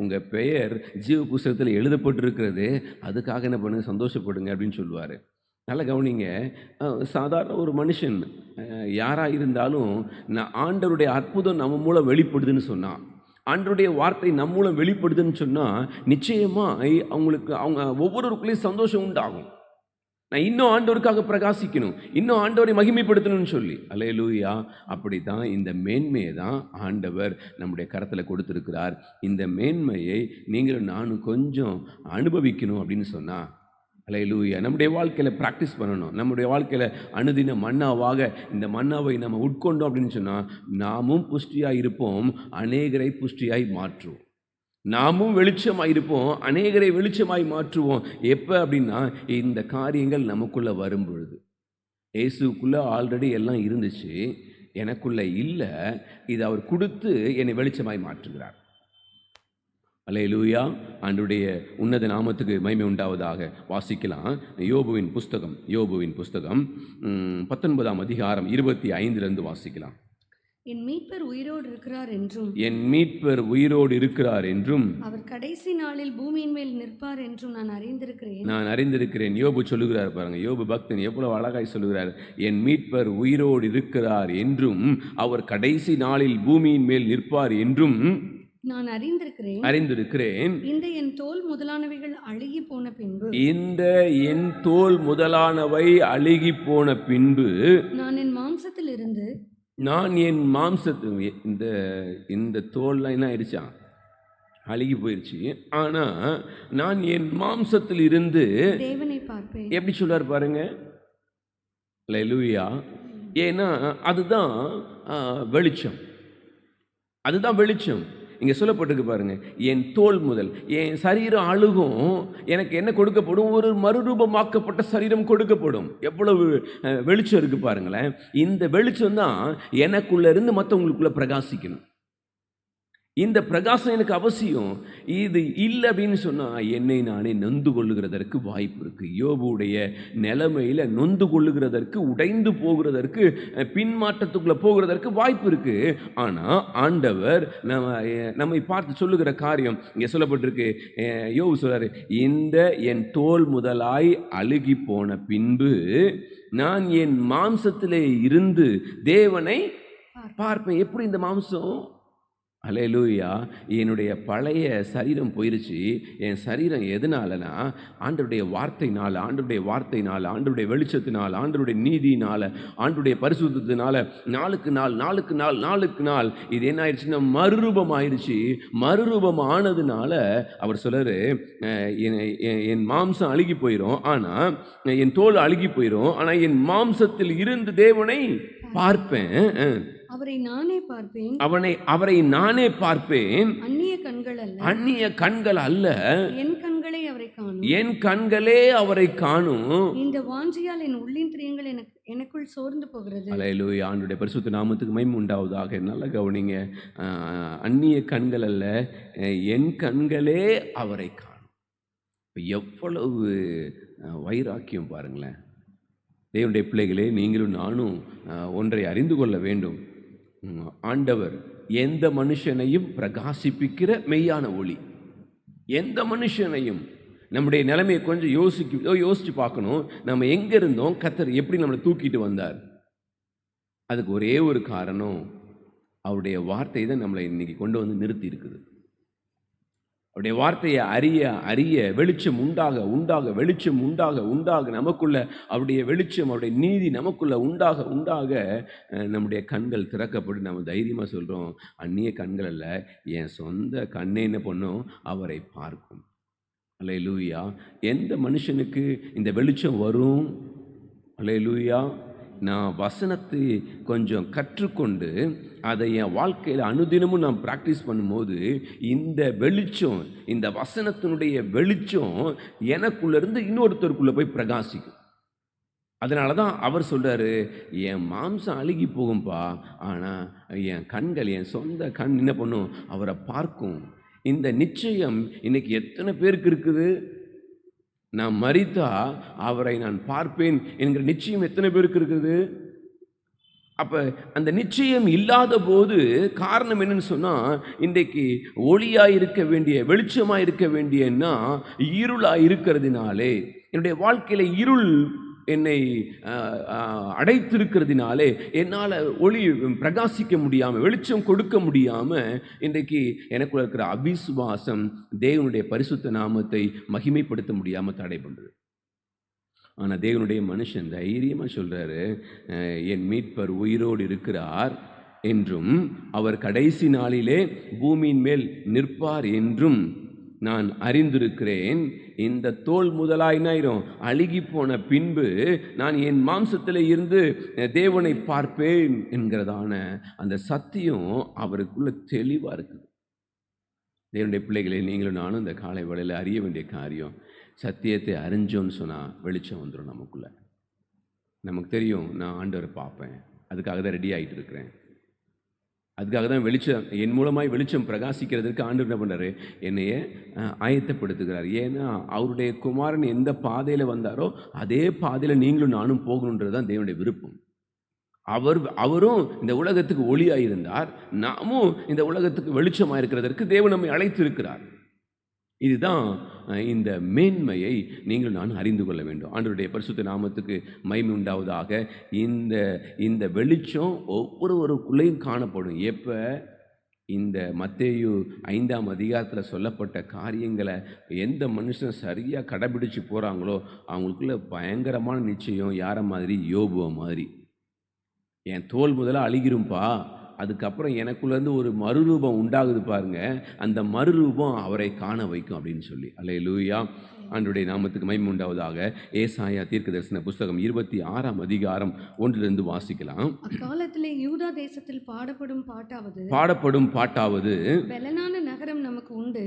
உங்கள் பெயர் ஜீவ புஸ்தகத்தில் எழுதப்பட்டிருக்கிறது, அதுக்காக என்ன பண்ணுங்க, சந்தோஷப்படுங்க அப்படின்னு சொல்லுவார். நல்ல கவனிங்க. சாதாரண ஒரு மனுஷன் யாராக இருந்தாலும் ஆண்டவருடைய அற்புதம் நம்ம மூலம் வெளிப்படுதுன்னு சொன்னான், ஆண்டவருடைய வார்த்தை நம்ம மூலம் வெளிப்படுதுன்னு சொன்னால் நிச்சயமாக அவங்க ஒவ்வொருவருக்குள்ளேயும் சந்தோஷம் உண்டாகும். நான் இன்னும் ஆண்டவருக்காக பிரகாசிக்கணும், இன்னும் ஆண்டவரை மகிமைப்படுத்தணும்னு சொல்லி. அல்லேலூயா. அப்படி தான் இந்த மேன்மையை தான் ஆண்டவர் நம்முடைய கரத்தில் கொடுத்துருக்கிறார். இந்த மேன்மையை நீங்களும் நானும் கொஞ்சம் அனுபவிக்கணும் அப்படின்னு சொன்னால், அல்லேலூயா, நம்முடைய வாழ்க்கையில் ப்ராக்டிஸ் பண்ணணும். நம்முடைய வாழ்க்கையில் அனுதின மன்னாவாக இந்த மன்னாவை நம்ம உட்கொண்டோம் அப்படின்னு சொன்னால் நாமும் புஷ்டியாக இருப்போம், அநேகரை புஷ்டியாய் மாற்றுவோம். நாமும் வெளிச்சமாக இருப்போம், அநேகரை வெளிச்சமாய் மாற்றுவோம். எப்போ அப்படின்னா இந்த காரியங்கள் நமக்குள்ளே வரும் பொழுது. இயேசுக்குள்ளே ஆல்ரெடி எல்லாம் இருந்துச்சு, எனக்குள்ளே இல்லை, இது அவர் கொடுத்து என்னை வெளிச்சமாய் மாற்றுகிறார். அல்லேலூயா. ஆண்டவருடைய உன்னத நாமத்துக்கு மகிமை உண்டாவதாக. வாசிக்கலாம் யோபுவின் புஸ்தகம் 19ஆம் அதிகாரம் 25 வாசிக்கலாம்.
என் மீட்பர் உயிரோடு இருக்கிறார் என்றும்,
என் மீட்பர் உயிரோடு இருக்கிறார் என்றும்,
அவர் கடைசி நாளில் பூமியின் மேல் நிற்பார் என்றும் நான்
அறிந்திருக்கிறேன். யோபு சொல்லுகிறார் பாருங்க, யோபு பக்தன் எவ்வளவு அழகாய் சொல்லுகிறார். என் மீட்பர் உயிரோடு இருக்கிறார் என்றும், அவர் கடைசி நாளில் பூமியின் மேல் நிற்பார் என்றும்
நான் அறிந்திருக்கிறேன். இந்த என் தோல் முதலானவைகள் அழுகி போன பின்பு நான் என் மாம்சத்தில் இந்த தோல்லாம் என்ன ஆயிடுச்சா, அழுகி போயிடுச்சு. ஆனா நான் என் மாம்சத்தில் இருந்து தேவனை பார்ப்பேன். எப்படி சொல்றாரு பாருங்க. அல்லேலூயா. ஏன்னா அதுதான் வெளிச்சம், அதுதான் வெளிச்சம். இங்கே சொல்லப்பட்டிருக்கு பாருங்க, என் தோல் முதல் என் சரீரம் அழுகும், எனக்கு என்ன கொடுக்கப்படும், ஒரு மறுரூபமாக்கப்பட்ட சரீரம் கொடுக்கப்படும். எவ்வளவு வெளிச்சம் இருக்கு பாருங்களேன். இந்த வெளிச்சம் தான் எனக்குள்ள இருந்து மற்றவங்களுக்குள்ள பிரகாசிக்கணும். இந்த பிரகாசம் எனக்கு அவசியம். இது இல்லை அப்படின்னு சொன்னால் என்னை நானே நொந்து கொள்ளுகிறதற்கு வாய்ப்பு இருக்குது. யோபுடைய நிலைமையில் நொந்து கொள்ளுகிறதற்கு, உடைந்து போகிறதற்கு, பின்மாற்றத்துக்குள்ளே போகிறதற்கு வாய்ப்பு இருக்குது. ஆனால் ஆண்டவர் நம்மை பார்த்து சொல்லுகிற காரியம் இங்கே சொல்லப்பட்டிருக்கு. யோபு சொல்றாரு, இந்த என் தோல் முதலாய் அழுகி போன பின்பு நான் என் மாம்சத்திலே இருந்து தேவனை பார்ப்பேன். எப்படி இந்த மாம்சம்? அல்லேலூயா. என்னுடைய பழைய சரீரம் போயிருச்சு. என் சரீரம் எதனாலனா ஆண்டவருடைய வார்த்தையினால், ஆண்டவருடைய வெளிச்சத்தினால், ஆண்டவருடைய நீதியினால், ஆண்டவருடைய பரிசுத்தத்தினால நாளுக்கு நாள் இது என்ன ஆயிடுச்சுன்னா மறுரூபம் ஆயிடுச்சு. மறுரூபம் ஆனதுனால அவர் சொல்றாரு, என் மாம்சம் அழுகி போயிடும், ஆனால் என் தோல் அழுகி போயிடும், ஆனால் என் மாம்சத்தில் இருந்து தேவனை பார்ப்பேன். அவரை நானே பார்ப்பேன்.
அவரை நானே பார்ப்பேன்.
அந்நிய கண்கள் அல்ல,
என் கண்களே அவரை காணும்.
இந்த வாஞ்சையால் என் உள்ளிந்திரியங்கள் எனக்குள் சோர்ந்து போகிறது.
அல்லேலூயா. ஆண்டவருடைய பரிசுத்த நாமத்துக்கு மகிமை உண்டாவதாக. நல்ல கவனிங்க. அந்நிய கண்கள் அல்ல, என் கண்களே அவரை காணும். எவ்வளவு வைராக்கியம் பாருங்களேன். தேவனுடைய பிள்ளைகளே, நீங்களும் நானும் ஒன்றை அறிந்து கொள்ள வேண்டும். ஆண்டவர் எந்த மனுஷனையும் பிரகாசிப்பிக்கிற மெய்யான ஒளி. எந்த மனுஷனையும் நம்முடைய நிலைமையை கொஞ்சம் யோசிச்சு பார்க்கணும். நம்ம எங்கே இருந்தோம், கர்த்தர் எப்படி நம்மளை தூக்கிட்டு வந்தார்? அதுக்கு ஒரே ஒரு காரணம், அவருடைய வார்த்தை தான் நம்மளை இன்னைக்கு கொண்டு வந்து நிறுத்தி இருக்குது. அவருடைய வார்த்தையை அறிய வெளிச்சம் உண்டாக நமக்குள்ள அவருடைய வெளிச்சம், அவருடைய நீதி நமக்குள்ள உண்டாக நம்முடைய கண்கள் திறக்கப்பட்டு நம்ம தைரியமாக சொல்கிறோம், அந்நிய கண்கள் அல்ல, என் சொந்த கண்ணே என்ன பண்ணும், அவரை பார்க்கும். அல்லேலூயா. எந்த மனுஷனுக்கு இந்த வெளிச்சம் வரும்? அல்லேலூயா.
நான் வசனத்தை கொஞ்சம் கற்றுக்கொண்டு அதை என் வாழ்க்கையில் அனுதினமும் நான் ப்ராக்டிஸ் பண்ணும்போது இந்த வெளிச்சம், இந்த வசனத்தினுடைய வெளிச்சம் எனக்குள்ளேருந்து இன்னொருத்தருக்குள்ளே போய் பிரகாசிக்கும். அதனால தான் அவர் சொல்கிறாரு, என் மாம்சம் அழுகி போகும்பா, ஆனால் என் கண்கள், என் சொந்த கண் என்ன பண்ணும், அவரை பார்க்கும். இந்த நிச்சயம் இன்னைக்கு எத்தனை பேருக்கு இருக்குது? நான் மரித்தா அவரை நான் பார்ப்பேன் என்கிற நிச்சயம் எத்தனை பேருக்கு இருக்குது? அப்போ அந்த நிச்சயம் இல்லாத போது காரணம் என்னன்னு சொன்னால், இன்றைக்கு ஒளியாக இருக்க வேண்டிய, வெளிச்சமாக இருக்க வேண்டியன்னா இருளாக இருக்கிறதுனாலே, என்னுடைய வாழ்க்கையில் இருள் என்னை அடைத்திருக்கிறதுனாலே என்னால் ஒளி பிரகாசிக்க முடியாமல், வெளிச்சம் கொடுக்க முடியாமல், இன்றைக்கு எனக்குள்ள இருக்கிற அவிசுவாசம் தேவனுடைய பரிசுத்த நாமத்தை மகிமைப்படுத்த முடியாமல் தடை பண்ணுறது. ஆனால் தேவனுடைய மனுஷன் தைரியமாக சொல்கிறாரு, என் மீட்பர் உயிரோடு இருக்கிறார் என்றும் அவர் கடைசி நாளிலே பூமியின் மேல் நிற்பார் என்றும் நான் அறிந்திருக்கிறேன். இந்த தோல் முதலாயினாயிரம் அழுகி போன பின்பு நான் என் மாம்சத்தில் இருந்து தேவனை பார்ப்பேன் என்கிறதான அந்த சத்தியம் அவருக்குள்ள தெளிவாக இருக்குது. தேவனுடைய பிள்ளைகளை நீங்களும் நானும் இந்த காலை வேளையில் அறிய வேண்டிய காரியம், சத்தியத்தை அறிஞ்சோன்னு சொன்னால் வெளிச்சம் வந்துடும் நமக்குள்ள. நமக்கு தெரியும், நான் ஆண்டவரை பார்ப்பேன், அதுக்காக தான் ரெடி ஆகிட்டு இருக்கிறேன், அதுக்காக தான் வெளிச்சம் என் மூலமாய் வெளிச்சம் பிரகாசிக்கிறதுக்கு ஆண்டவர் என்ன பண்ணுறாரு, என்னைய ஆயத்தப்படுத்துகிறார். ஏன்னா அவருடைய குமாரன் எந்த பாதையில் வந்தாரோ அதே பாதையில் நீங்களும் நானும் போகணுன்றது தான் தேவனுடைய விருப்பம். அவரும் இந்த உலகத்துக்கு ஒளியாக இருந்தார், நாமும் இந்த உலகத்துக்கு வெளிச்சமாக இருக்கிறதற்கு தேவன் நம்மை அழைத்திருக்கிறார். இதுதான் இந்த மேன்மையை நீங்கள் நான் அறிந்து கொள்ள வேண்டும். ஆண்டவருடைய பரிசுத்த நாமத்துக்கு மகிமை உண்டாவதாக. இந்த வெளிச்சம் ஒவ்வொருவருக்குள்ளேயும் காணப்படும். எப்போ இந்த மத்தேயு 5ஆம் அதிகாரத்தில் சொல்லப்பட்ட காரியங்களை எந்த மனுஷன் சரியாக கடைபிடிச்சு போகிறாங்களோ அவங்களுக்குள்ள பயங்கரமான நிச்சயம். யாரை மாதிரி? யோபுவை மாதிரி. என் தோல் முதல்ல அழுகிரும்பா, அதுக்கப்புறம் எனக்குள்ளேருந்து ஒரு மறுரூபம் உண்டாகுது பாருங்க, அந்த மறுரூபம் அவரை காண வைக்கும் அப்படின்னு சொல்லி. அல்லேலூயா. ஆண்டவருடைய நாமத்துக்கு மகிமை உண்டாவதாக. ஏசாயா தீர்க்கதரிசன புஸ்தகம் 26ஆம் அதிகாரம் 1 வாசிக்கலாம்.
அக்காலத்திலே யூதா தேசத்தில் பாடப்படும் பாட்டாவது பெலனான நகரம் நமக்கு உண்டு,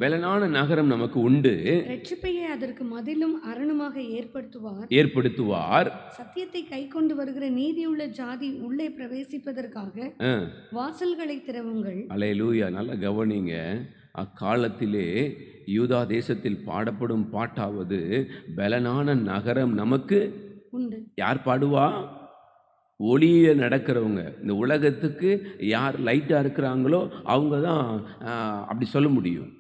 பெலனான நகரம் நமக்கு உண்டு,
இரட்சிப்பையே அதற்கு மதிலும் அரணுமாக
ஏற்படுத்துவார்.
சத்தியத்தை கை கொண்டு வருகிற நீதியுள்ள ஜாதி உள்ளே பிரவேசிப்பதற்காக வாசல்களை திறவுங்கள்.
அல்லேலூயா. நல்லா கவனிங்க. அக்காலத்திலே யூதா தேசத்தில் பாடப்படும் பாட்டாவது பெலனான நகரம் நமக்கு
உண்டு.
யார் பாடுவா? ஒளியில் நடக்கிறவங்க. இந்த உலகத்துக்கு யார் லைட்டாக இருக்கிறாங்களோ அவங்க தான் அப்படி சொல்ல முடியும்.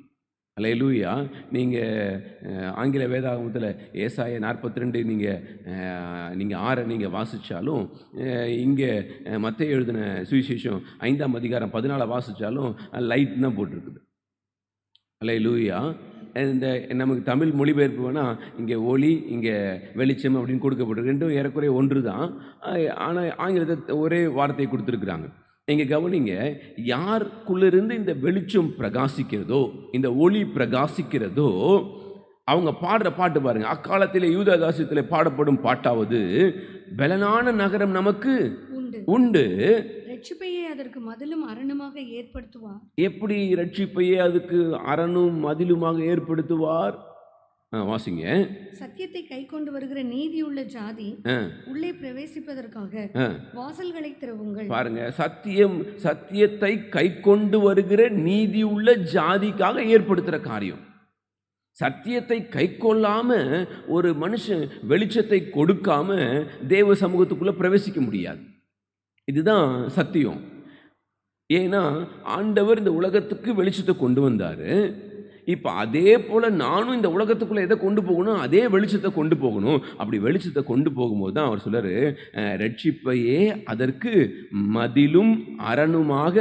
அல்லேலூயா. நீங்கள் ஆங்கில வேதாகமத்தில் ஏசாயா 42 நீங்கள் 6 நீங்கள் வாசித்தாலும், இங்கே மத்தேயு எழுதின சுவிசேஷம் 5ஆம் அதிகாரம் 14 வாசித்தாலும் லைட் தான் போட்டிருக்குது. அல்லேலூயா. இந்த நமக்கு தமிழ் மொழிபெயர்ப்பு வேணால் இங்கே ஒளி, இங்கே வெளிச்சம் அப்படின்னு கொடுக்கப்பட்டிருக்கு. ரெண்டும் ஏறக்குறைய ஒன்று தான். ஆனால் ஆங்கிலத்தை ஒரே வார்த்தையை கொடுத்துருக்குறாங்க. இங்கே கவனிங்க, யாருக்குள்ளிருந்து இந்த வெளிச்சம் பிரகாசிக்கிறதோ, இந்த ஒளி பிரகாசிக்கிறதோ, அவங்க பாடுற பாட்டு பாருங்க. அக்காலத்திலே யூதா தேசத்திலே பாடப்படும் பாட்டாவது பெலனான நகரம் நமக்கு உண்டு,
இரட்சிப்பையே அதற்கு மதிலும் அரணுமாக ஏற்படுத்துவார்.
எப்படி இரட்சிப்பையே அதுக்கு அரணும் மதிலுமாக ஏற்படுத்துவார்? வாசிங்க.
சத்தியத்தை கை கொண்டு வருகிற நீதியுள்ள ஜாதி உள்ளே பிரவேசிப்பதற்காக வாசல்களை திறவுங்கள்.
பாருங்க, சத்தியத்தை கை கொண்டு வருகிற நீதி உள்ள ஜாதிக்காக ஏற்படுத்துகிற காரியம். சத்தியத்தை கை கொள்ளாம ஒரு மனுஷன் வெளிச்சத்தை கொடுக்காம தேவ சமூகத்துக்குள்ள பிரவேசிக்க முடியாது. இதுதான் சத்தியம். ஏன்னா ஆண்டவர் இந்த உலகத்துக்கு வெளிச்சத்தை கொண்டு வந்தார். இப்போ அதே போல் நானும் இந்த உலகத்துக்குள்ளே எதை கொண்டு போகணும்? அதே வெளிச்சத்தை கொண்டு போகணும். அப்படி வெளிச்சத்தை கொண்டு போகும்போது தான் அவர் சொல்கிறார், ரட்சிப்பையே அதற்கு மதிலும் அரணுமாக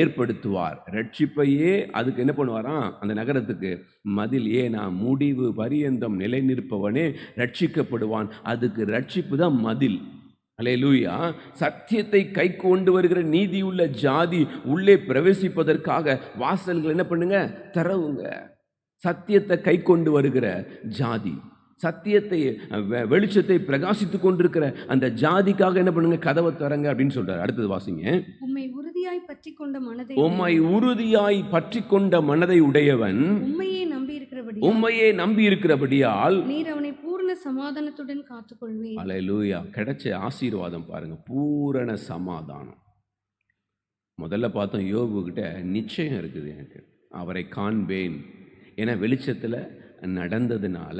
ஏற்படுத்துவார். ரட்சிப்பையே அதுக்கு என்ன பண்ணுவாராம்? அந்த நகரத்துக்கு மதில். ஏன்னா முடிவு பரியந்தம் நிலை நிற்பவனே ரட்சிக்கப்படுவான். அதுக்கு ரட்சிப்பு தான் மதில். அல்லேலூயா. சத்தியத்தை கை கொண்டு வருகிற நீதியுள்ள ஜாதி உள்ளே பிரவேசிப்பதற்காக வாசல்கள் என்ன பண்ணுங்க? திறவுங்க. சத்தியத்தை கை கொண்டு வருகிற ஜாதி. சத்தியத்தை வெளிச்சத்தை பிரகாசித்து கொண்டிருக்கிற அந்த ஜாதிக்காக என்ன பண்ணுங்க, கதவை திறங்க அப்படின்னு சொல்றாரு. அடுத்தது வாசிங்க.
உம்மை உறுதியாய் பற்றி கொண்ட மனதை
உம்மை உறுதியாய் பற்றி கொண்ட மனதை உடையவன் உம்மையே நம்பி இருக்கிறபடியால்
நீர் அவனை பூரண சமாதானத்துடன் காத்துக்கொள்வீர்.
அல்லேலூயா. கிடைச்ச ஆசீர்வாதம் பாருங்க, பூரண சமாதானம். முதல்ல பார்த்தோம், யோபு கிட்ட நிச்சயம் இருக்குது, எனக்கு அவரை காண்பேன். ஏன்னா வெளிச்சத்தில் நடந்ததுனால,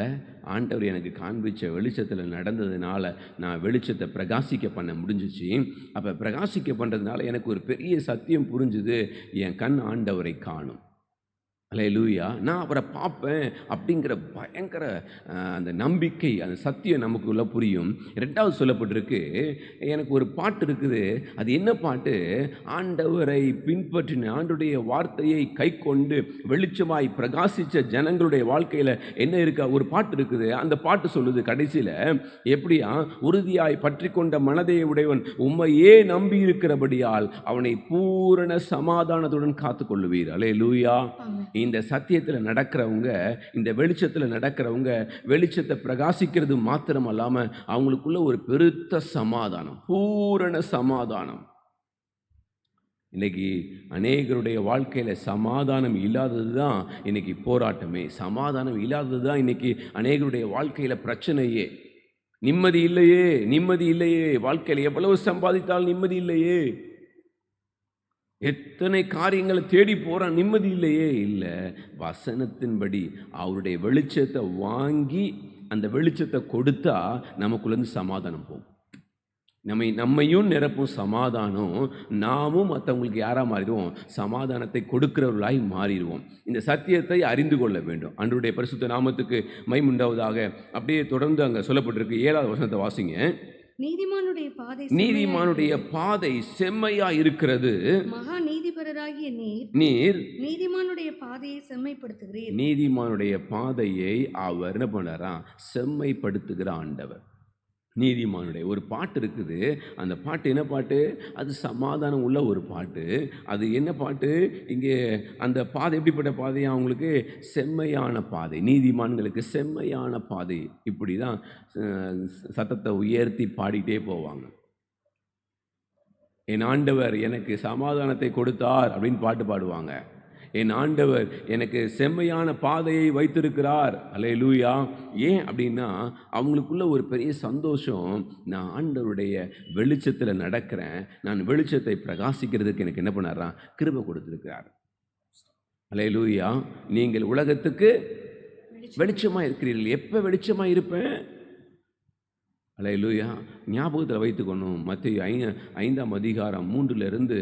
ஆண்டவர் எனக்கு காண்பிச்ச வெளிச்சத்தில் நடந்ததுனால நான் வெளிச்சத்தை பிரகாசிக்க பண்ண முடிஞ்சிச்சு. அப்போ பிரகாசிக்க பண்ணுறதுனால எனக்கு ஒரு பெரிய சத்தியம் புரிஞ்சுது, என் கண் ஆண்டவரை காணும். அல்லேலூயா. நான் அவரை பார்ப்பேன் அப்படிங்கிற பயங்கர அந்த நம்பிக்கை, அந்த சத்தியம் நமக்குள்ள புரியும். ரெண்டாவது சொல்லப்பட்டிருக்கு, எனக்கு ஒரு பாட்டு இருக்குது. அது என்ன பாட்டு? ஆண்டவரை பின்பற்றின, ஆண்டுடைய வார்த்தையை கை கொண்டு வெளிச்சமாய் பிரகாசித்த ஜனங்களுடைய வாழ்க்கையில் என்ன இருக்கா, ஒரு பாட்டு இருக்குது. அந்த பாட்டு சொல்லுது கடைசியில் எப்படியா, உறுதியாய் பற்றி கொண்ட மனதை உடையவன் உம்மையே நம்பி இருக்கிறபடியால் அவனை பூரண சமாதானத்துடன் காத்து கொள்ளுவீர். அல்லேலூயா. இந்த சத்தியத்தில் நடக்கிறவங்க, இந்த வெளிச்சத்தில் நடக்கிறவங்க, வெளிச்சத்தை பிரகாசிக்கிறது மாத்திரம் அல்லாமல் அவங்களுக்குள்ள ஒரு பெருத்த சமாதானம், பூரண சமாதானம். இன்னைக்கு அநேகருடைய வாழ்க்கையில் சமாதானம் இல்லாதது தான் இன்னைக்கு போராட்டமே. சமாதானம் இல்லாதது தான் இன்னைக்கு அநேகருடைய வாழ்க்கையில் பிரச்சனையே. நிம்மதி இல்லையே, நிம்மதி இல்லையே. வாழ்க்கையில் எவ்வளவு சம்பாதித்தால் நிம்மதி இல்லையே. எத்தனை காரியங்களை தேடி போகிறான், நிம்மதி இல்லையே. இல்லை, வசனத்தின்படி அவருடைய வெளிச்சத்தை வாங்கி அந்த வெளிச்சத்தை கொடுத்தா நமக்குள்ளேருந்து சமாதானம் போகும். நம்மையும் நிரப்பும் சமாதானம். நாமும் மற்றவங்களுக்கு யாராக மாறிடுவோம், சமாதானத்தை கொடுக்கிறவர்களாய் மாறிடுவோம். இந்த சத்தியத்தை அறிந்து கொள்ள வேண்டும். ஆண்டவருடைய பரிசுத்த நாமத்துக்கு மகிமை உண்டாவதாக. அப்படியே தொடர்ந்து அங்கே சொல்லப்பட்டிருக்கு. 7வது வசனத்தை வாசிங்க. நீதிமானுடைய பாதை செம்மையா இருக்கிறது,
மகா நீதிபரராகிய
நீர்
நீதிமானுடைய பாதையை செம்மைப்படுத்துகிறீர்.
நீதிமானுடைய பாதையை அவர் என்ன பண்ணாரா, செம்மைப்படுத்துகிற ஆண்டவர். நீதிமானுடைய ஒரு பாட்டு இருக்குது. அந்த பாட்டு என்ன பாட்டு? அது சமாதானம் உள்ள ஒரு பாட்டு. அது என்ன பாட்டு? இங்கே அந்த பாதை எப்படிப்பட்ட பாதையா? அவங்களுக்கு செம்மையான பாதை, நீதிமான்களுக்கு செம்மையான பாதை. இப்படி தான் சத்தத்தை உயர்த்தி பாடிட்டே போவாங்க. என் ஆண்டவர் எனக்கு சமாதானத்தை கொடுத்தார் அப்படின்னு பாட்டு பாடுவாங்க. என் ஆண்டவர் எனக்கு செம்மையான பாதையை வைத்திருக்கிறார். அல்லேலூயா. ஏன் அப்படின்னா அவங்களுக்குள்ள ஒரு பெரிய சந்தோஷம், நான் ஆண்டவருடைய வெளிச்சத்தில் நடக்கிறேன், நான் வெளிச்சத்தை பிரகாசிக்கிறதுக்கு எனக்கு என்ன பண்ணாராம், கிருபை கொடுத்துருக்கிறார். அல்லேலூயா. நீங்கள் உலகத்துக்கு வெளிச்சமாக இருக்கிறீர்கள். எப்போ வெளிச்சமாக இருப்பேன்? அல்லேலூயா. ஞாபகத்தில் வைத்துக்கணும். மத்தேயு 5ஆம் அதிகாரம் 3லிருந்து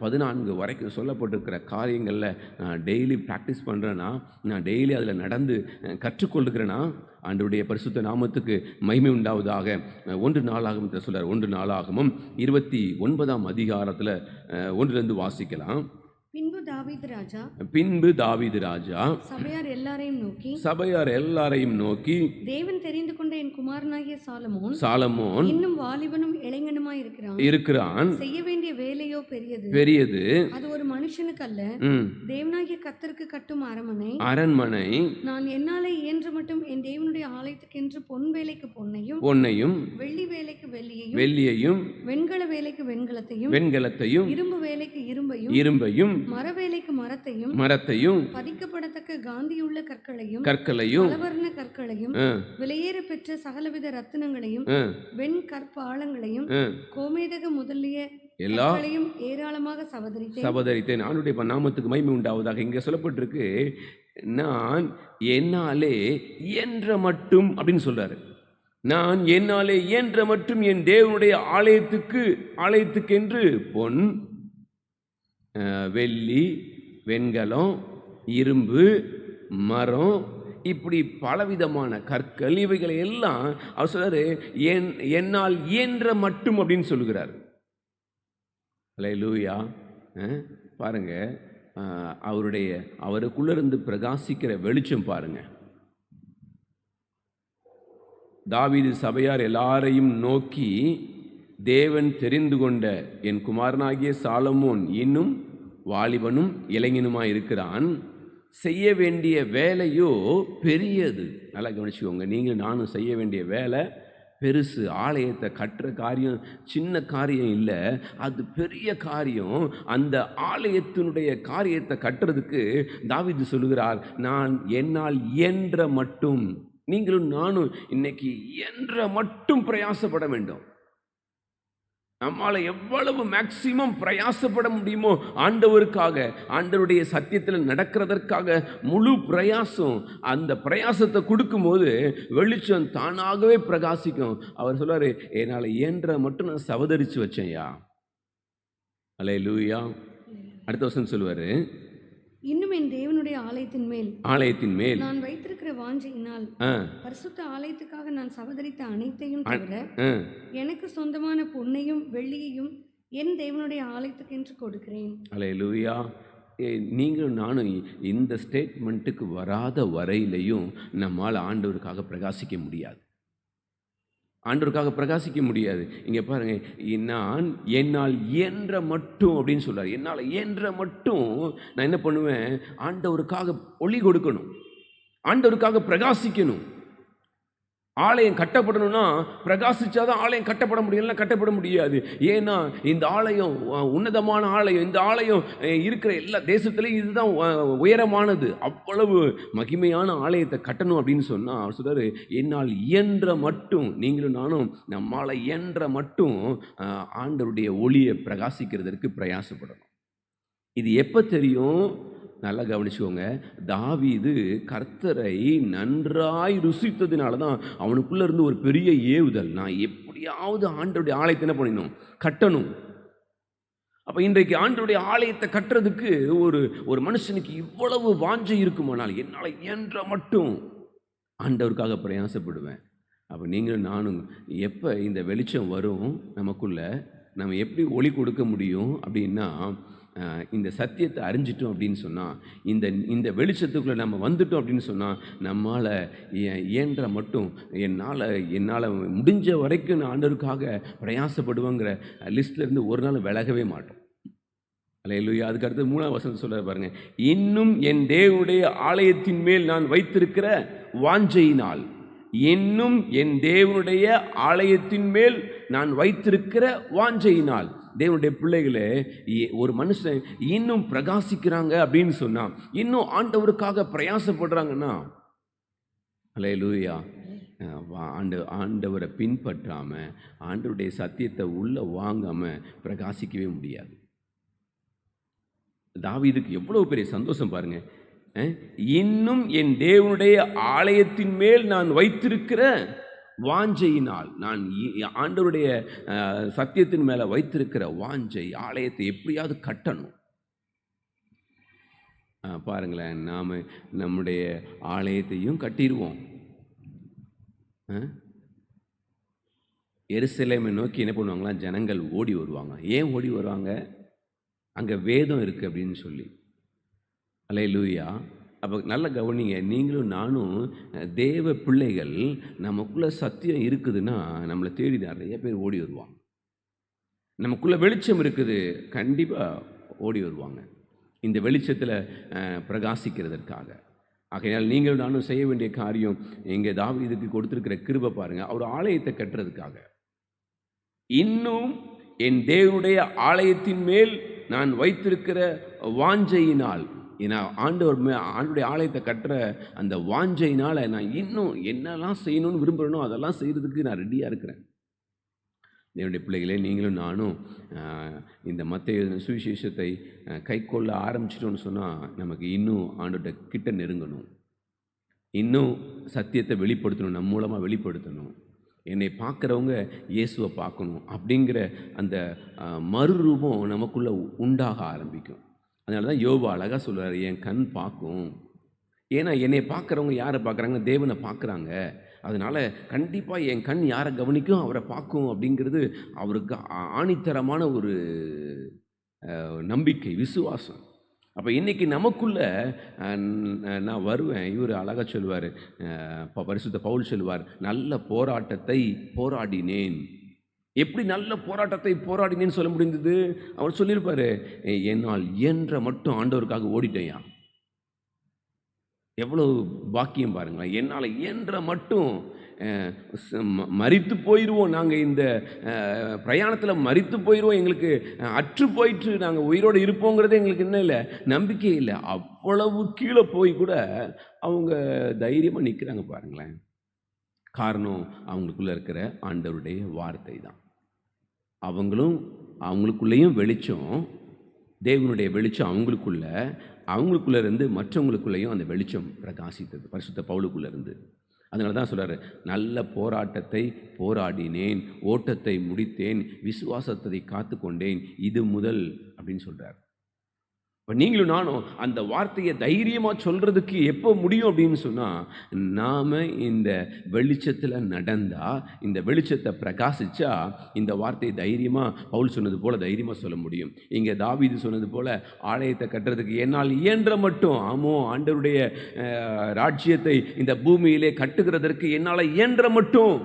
14 வரைக்கும் சொல்லப்பட்டிருக்கிற காரியங்களில் நான் டெய்லி ப்ராக்டிஸ் பண்ணுறேன்னா, நான் டெய்லி அதில் நடந்து கற்றுக்கொள்ளுக்கிறேன்னா, ஆண்டவருடைய பரிசுத்த நாமத்துக்கு மகிமை உண்டாவதாக. 1 நாளாகமத்தில் சொல்கிறார். 1 நாளாகமும் 29ஆம் அதிகாரத்தில் 1லிருந்து வாசிக்கலாம். பின்பு தாவீது ராஜா
சபையார்
எல்லாரையும் நோக்கி
தேவன் தெரிந்து கொண்ட என் குமாரனாகிய
சாலமோன்
இன்னும் வாலிபனும் இளைஞனுமாய்
இருக்கிறான்.
செய்ய வேண்டிய வேலையோ
பெரியது.
அது ஒரு மனுஷனுக்கு அல்ல, தேவனாகிய கர்த்தருக்கு கட்டும்
அரண்மனை. நான்
என்னாலே இயன்ற மட்டும் என் தேவனுடைய ஆலயத்துக்கென்று பொன் வேலைக்கு
பொன்னையும்
வெள்ளி வேலைக்கு
வெள்ளியையும்
வெண்கல வேலைக்கு வெண்கலத்தையும் இரும்பு வேலைக்கு இரும்பையும் மரவேலைக்கு மரத்தையும் பதிக்கப்படத்தக்க காந்தியுள்ள கற்களையும் பலவர்ண கற்களையும் விலையேற பெற்ற சகலவித ரத்தினங்களையும் வெண் கற்பாலங்களையும் கோமேதக முதலிய எல்லாரையும் ஏராளமாக
சபதரித்தேன். ஆண்டவருடைய நாமத்துக்கு மகிமை உண்டாவதாக. இங்கே சொல்லப்பட்டிருக்கு, நான் என்னாலே இயன்ற மட்டும் அப்படின்னு சொல்றாரு. நான் என்னாலே இயன்ற மட்டும் என் தேவனுடைய ஆலயத்துக்கென்று பொன், வெள்ளி, வெண்கலம், இரும்பு, மரம், இப்படி பலவிதமான கற்கள், இவைகளை எல்லாம் அவர் சொல்றாரு என்னால் இயன்ற மட்டும் அப்படின்னு சொல்லுகிறார். அல்லேலூயா. பாருங்க, அவருக்குள்ளிருந்து பிரகாசிக்கிற வெளிச்சம் பாருங்க. தாவீது சபையார் எல்லாரையும் நோக்கி, தேவன் தெரிந்து கொண்ட என் குமாரனாகிய சாலமோன் இன்னும் வாலிபனும் இளைஞனுமாய் இருக்கிறான். செய்ய வேண்டிய வேலையோ பெரியது. நல்லா கவனிச்சுக்கோங்க, நீங்கள் நானும் செய்ய வேண்டிய வேலை பெருசு. ஆலயத்தை கட்டுற காரியம் சின்ன காரியம் இல்லை, அது பெரிய காரியம். அந்த ஆலயத்தினுடைய காரியத்தை கட்டுறதுக்கு தாவீது சொல்லுகிறார், நான் என்னால் இயன்ற மட்டும். நீங்களும் நானும் இன்னைக்கு இயன்ற மட்டும் பிரயாசப்பட வேண்டும். நம்மால் எவ்வளவு மேக்சிமம் பிரயாசப்பட முடியுமோ ஆண்டவருக்காக, ஆண்டவருடைய சத்தியத்தில் நடக்கிறதற்காக முழு பிரயாசம். அந்த பிரயாசத்தை கொடுக்கும்போது வெளிச்சம் தானாகவே பிரகாசிக்கும். அவர் சொல்வார், என்னால் இயன்ற மட்டும் நான் சவதரித்து வச்சேன்யா. அல்லேலூயா. அடுத்த வசனம் சொல்லுவார்,
இன்னும் என் தேவனுடைய ஆலயத்தின் மேல் நான் வைத்திருக்கிற வாஞ்சையினால் பரிசுத்த ஆலயத்துக்காக நான் சவதரித்த அனைத்தையும் தவிர எனக்கு சொந்தமான பொன்னையும் வெள்ளியையும் என் தேவனுடைய ஆலயத்துக்கு என்று கொடுக்கிறேன்.
அல்லேலூயா. நீங்கள் நானும் இந்த ஸ்டேட்மெண்ட்டுக்கு வராத வரையிலையும் நம்மால் ஆண்டவருக்காக பிரகாசிக்க முடியாது. ஆண்டவருக்காக பிரகாசிக்க முடியாது. இங்கே பாருங்கள், நான் என்னால் இயன்ற மட்டும் அப்படின்னு சொல்கிறார். என்னால் இயன்ற மட்டும் நான் என்ன பண்ணுவேன், ஆண்டவருக்காக ஒளி கொடுக்கணும், ஆண்டவருக்காக பிரகாசிக்கணும். ஆலயம் கட்டப்படணும்னா பிரகாசிச்சாதான் ஆலயம் கட்டப்பட முடியலன்னா கட்டப்பட முடியாது. ஏன்னா இந்த ஆலயம் உன்னதமான ஆலயம். இந்த ஆலயம் இருக்கிற எல்லா தேசத்துலேயும் இதுதான் உயரமானது. அவ்வளவு மகிமையான ஆலயத்தை கட்டணும் அப்படின்னு சொன்னால் அவர் சொல்றாரு, என்னால் இயன்ற மட்டும், நீங்களும் நானும் நம்மால் இயன்ற மட்டும் ஆண்டவருடைய ஒளியை பிரகாசிக்கிறதற்கு பிரயாசப்படணும். இது எப்போ தெரியும்? நல்லா கவனிச்சுக்கோங்க. தாவீது கர்த்தரை நன்றாய் ருசித்ததுனால தான் அவனுக்குள்ளே இருந்து ஒரு பெரிய ஏவுதல், நான் எப்படியாவது ஆண்டவருடைய ஆலயத்தை என்ன பண்ணணும், கட்டணும். அப்போ இன்றைக்கு ஆண்டவருடைய ஆலயத்தை கட்டுறதுக்கு ஒரு மனுஷனுக்கு இவ்வளவு வாஞ்சை இருக்குமானால், என்னால் இயன்ற மட்டும் ஆண்டவருக்காக பிரயாசப்படுவேன். அப்போ நீங்களும் நானும் எப்போ இந்த வெளிச்சம் வரும் நமக்குள்ளே, நம்ம எப்படி ஒளி கொடுக்க முடியும் அப்படின்னா, இந்த சத்தியத்தை அறிஞ்சிட்டோம் அப்படின்னு சொன்னால், இந்த வெளிச்சத்துக்குள்ளே நம்ம வந்துட்டோம் அப்படின்னு சொன்னால், நம்மால் இயன்ற மட்டும் என்னால் முடிஞ்ச வரைக்கும் நான் ஆண்டவருக்காக பிரயாசப்படுவேங்கிற லிஸ்ட்லேருந்து ஒரு நாள் விலகவே மாட்டோம். அல்லேலூயா. அதுக்கு அடுத்து 3ஆம் வசனம் சொல்ல பாருங்க, இன்னும் என் தேவனுடைய ஆலயத்தின் மேல் நான் வைத்திருக்கிற வாஞ்சையினால். இன்னும் என் தேவனுடைய ஆலயத்தின் மேல் நான் வைத்திருக்கிற வாஞ்சையினால். தேவனுடைய பிள்ளைகளே, ஒரு மனுஷன் இன்னும் பிரகாசிக்கிறாங்க அப்படின்னு சொன்னா, இன்னும் ஆண்டவருக்காக பிரயாசப்படுறாங்கன்னா, அல்லேலூயா, ஆண்டவரை பின்பற்றாம ஆண்டவருடைய சத்தியத்தை உள்ள வாங்காம பிரகாசிக்கவே முடியாது. தாவீதுக்கு எவ்வளவு பெரிய சந்தோஷம் பாருங்க. இன்னும் என் தேவனுடைய ஆலயத்தின் மேல் நான் வைத்திருக்கிற வாஞ்சையினால், நான் ஆண்டவருடைய சத்தியத்தின் மேலே வைத்திருக்கிற வாஞ்சை, ஆலயத்தை எப்படியாவது கட்டணும். பாருங்களேன், நாம் நம்முடைய ஆலயத்தையும் கட்டிடுவோம். எருசலேமை நோக்கி என்ன பண்ணுவாங்களா, ஜனங்கள் ஓடி வருவாங்க. ஏன் ஓடி வருவாங்க? அங்கே வேதம் இருக்குது அப்படின்னு சொல்லி. அல்லேலூயா. அப்போ நல்ல கவனிங்க, நீங்களும் நானும் தேவ பிள்ளைகள், நமக்குள்ளே சத்தியம் இருக்குதுன்னா நம்மளை தேடி நிறைய பேர் ஓடி வருவாங்க. நமக்குள்ளே வெளிச்சம் இருக்குது, கண்டிப்பாக ஓடி வருவாங்க இந்த வெளிச்சத்தில் பிரகாசிக்கிறதற்காக. ஆகையால் நீங்களும் நானும் செய்ய வேண்டிய காரியம், எங்கள் தாவீதுக்கு கொடுத்துருக்கிற கிருபை பாருங்கள், அவர் ஆலயத்தை கட்டுறதுக்காக. இன்னும் என் தேவனுடைய ஆலயத்தின் மேல் நான் வைத்திருக்கிற வாஞ்சையினால், ஏன்னா ஆண்டவருடைய ஆலயத்தை கட்டுற அந்த வாஞ்சையினால் நான் இன்னும் என்னெல்லாம் செய்யணும்னு விரும்புகிறேனோ அதெல்லாம் செய்கிறதுக்கு நான் ரெடியாக இருக்கிறேன். தேவனுடைய பிள்ளைகளே, நீங்களும் நானும் இந்த மத்தேயு சுவிசேஷத்தை கைக்கொள்ள ஆரம்பிச்சிட்டோன்னு சொன்னால், நமக்கு இன்னும் ஆண்டவர்கிட்ட கிட்ட நெருங்கணும், இன்னும் சத்தியத்தை வெளிப்படுத்தணும், நம் மூலமாக வெளிப்படுத்தணும். என்னை பார்க்குறவங்க இயேசுவை பார்க்கணும் அப்படிங்கிற அந்த மறுரூபம் நமக்குள்ளே உண்டாக ஆரம்பிக்கும். அதனால தான் யோபு அழகாக சொல்கிறார், என் கண் பார்க்கும். ஏன்னா என்னை பார்க்குறவங்க யாரை பார்க்குறாங்க? தேவனை பார்க்குறாங்க. அதனால் கண்டிப்பாக என் கண் யாரை கவனிக்கும், அவரை பார்க்கும் அப்படிங்கிறது அவருக்கு ஆணித்தரமான ஒரு நம்பிக்கை, விசுவாசம். அப்போ இன்றைக்கி நமக்குள்ளே நான் வருவேன். இவர் அழகாக சொல்லுவார், பரிசுத்த பவுல் சொல்லுவார், நல்ல போராட்டத்தை போராடினேன். எப்படி நல்ல போராட்டத்தை போராடினேன்னு சொல்ல முடிந்தது? அவர் சொல்லியிருப்பார், என்னால் இயன்ற மட்டும் ஆண்டவருக்காக ஓடிட்டேயா. எவ்வளோ பாக்கியம் பாருங்களேன். என்னால் இயன்ற மட்டும் மரித்து போயிடுவோம், நாங்கள் இந்த பிரயாணத்தில் மரித்து போயிடுவோம், எங்களுக்கு அற்று போயிட்டு நாங்கள் உயிரோடு இருப்போங்கிறது எங்களுக்கு என்ன இல்லை, நம்பிக்கை இல்லை. அவ்வளவு கீழே போய் கூட அவங்க தைரியமாக நிற்கிறாங்க பாருங்களேன். காரணம் அவங்களுக்குள்ளே இருக்கிற ஆண்டவருடைய வார்த்தை தான். அவங்களுக்குள்ளேயும் வெளிச்சம், தேவனுடைய வெளிச்சம் அவங்களுக்குள்ளே இருந்து மற்றவங்களுக்குள்ளேயும் அந்த வெளிச்சம் பிரகாசித்தது பரிசுத்த பவுலுக்குள்ளே இருந்து. அதனால தான் சொல்கிறார், நல்ல போராட்டத்தை போராடினேன், ஓட்டத்தை முடித்தேன், விசுவாசத்தை காத்து கொண்டேன், இது முதல் அப்படின்னு சொல்கிறார். இப்போ நீங்களும் நானும் அந்த வார்த்தையை தைரியமாக சொல்கிறதுக்கு எப்போ முடியும் அப்படின்னு சொன்னால், நாம் இந்த வெளிச்சத்தில் நடந்தால், இந்த வெளிச்சத்தை பிரகாசித்தா இந்த வார்த்தையை தைரியமாக பவுல் சொன்னது போல் தைரியமாக சொல்ல முடியும். இங்கே தாவீது சொன்னது போல் ஆலயத்தை கட்டுறதுக்கு என்னால் இயன்ற மட்டும், ஆண்டவருடைய ராஜ்யத்தை இந்த பூமியிலே கட்டுகிறதற்கு என்னால் இயன்ற மட்டும்,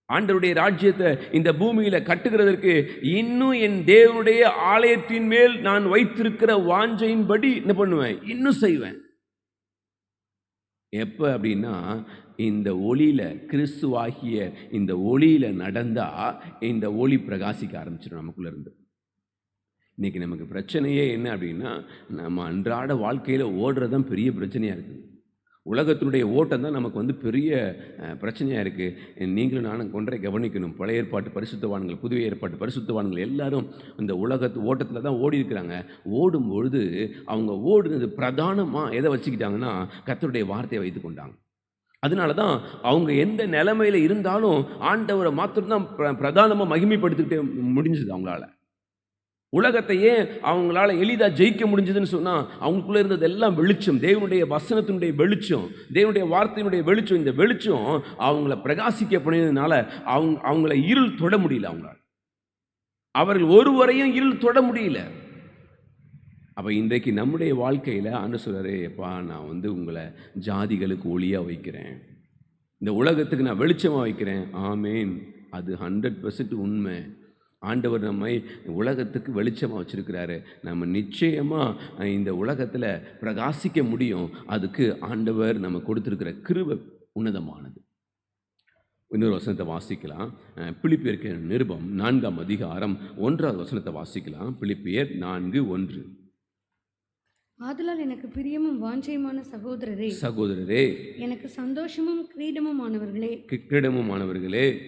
ஆண்டவருடைய ராஜ்யத்தை இந்த பூமியில கட்டுகிறதற்கு இன்னும் என் தேவனுடைய ஆலயத்தின் மேல் நான் வைத்திருக்கிற வாஞ்சையின்படி என்ன பண்ணுவேன், இன்னும் செய்வேன். எப்ப அப்படின்னா, இந்த ஒளியில, கிறிஸ்துவாகிய இந்த ஒளியில நடந்தா இந்த ஒளி பிரகாசிக்க ஆரம்பிச்சிடும் நமக்குள்ள இருந்து. இன்னைக்கு நமக்கு பிரச்சனையே என்ன அப்படின்னா, நம்ம அன்றாட வாழ்க்கையில ஓடுறதுதான் பெரிய பிரச்சனையா இருக்குது. உலகத்தினுடைய ஓட்டம் தான் நமக்கு பெரிய பிரச்சனையாக இருக்குது. நீங்களும் நானும் ஒன்றை கவனிக்கணும். பழைய ஏற்பாட்டு பரிசுத்தவான்கள், புதிய ஏற்பாட்டு பரிசுத்தவான்கள் எல்லாரும் இந்த உலகத்து ஓட்டத்தில் தான் ஓடி இருக்கிறாங்க. ஓடும்பொழுது அவங்க ஓடுனது பிரதானமாக எதை வச்சுக்கிட்டாங்கன்னா, கர்த்தருடைய வார்த்தையை வைத்து கொண்டாங்க. அதனால தான் அவங்க எந்த நிலைமையில் இருந்தாலும் ஆண்டவரை மாத்திரம்தான் பிரதானமாக மகிமைப்படுத்திக்கிட்டே முடிஞ்சுது அவங்களால. உலகத்தையே அவங்களால எளிதாக ஜெயிக்க முடிஞ்சதுன்னு சொன்னால், அவங்களுக்குள்ளே இருந்தது எல்லாம் வெளிச்சம், தேவனுடைய வசனத்தினுடைய வெளிச்சம், தேவனுடைய வார்த்தையினுடைய வெளிச்சம். இந்த வெளிச்சம் அவங்கள பிரகாசிக்க பண்ணியதுனால அவங்கள இருள் தொட முடியல. அவர்கள் ஒருவரையும் இருள் தொட முடியல. அப்போ இன்றைக்கு நம்முடைய வாழ்க்கையில் ஆண்டவர் சொல்றாரு, எப்பா நான் உங்களை ஜாதிகளுக்கு ஒளியாக வைக்கிறேன், இந்த உலகத்துக்கு நான் வெளிச்சமாக வைக்கிறேன். ஆமேன். அது 100% உண்மை. ஆண்டவர் நம்மை உலகத்துக்கு வெளிச்சமாக வச்சிருக்கிறாரு. நம்ம நிச்சயமாக இந்த உலகத்தில் பிரகாசிக்க முடியும். அதுக்கு ஆண்டவர் நம்ம கொடுத்துருக்கிற கிருபை உன்னதமானது. இன்னொரு வசனத்தை வாசிக்கலாம். பிலிப்பியருக்கு நிருபம் 4ஆம் அதிகாரம் 1வது வசனத்தை வாசிக்கலாம். பிலிப்பியர் 4:1.
ஆதலால் எனக்கு பிரியமும் வாஞ்சையுமான சகோதரரே, எனக்கு சந்தோஷமும் கிரீடமுமானவர்களே,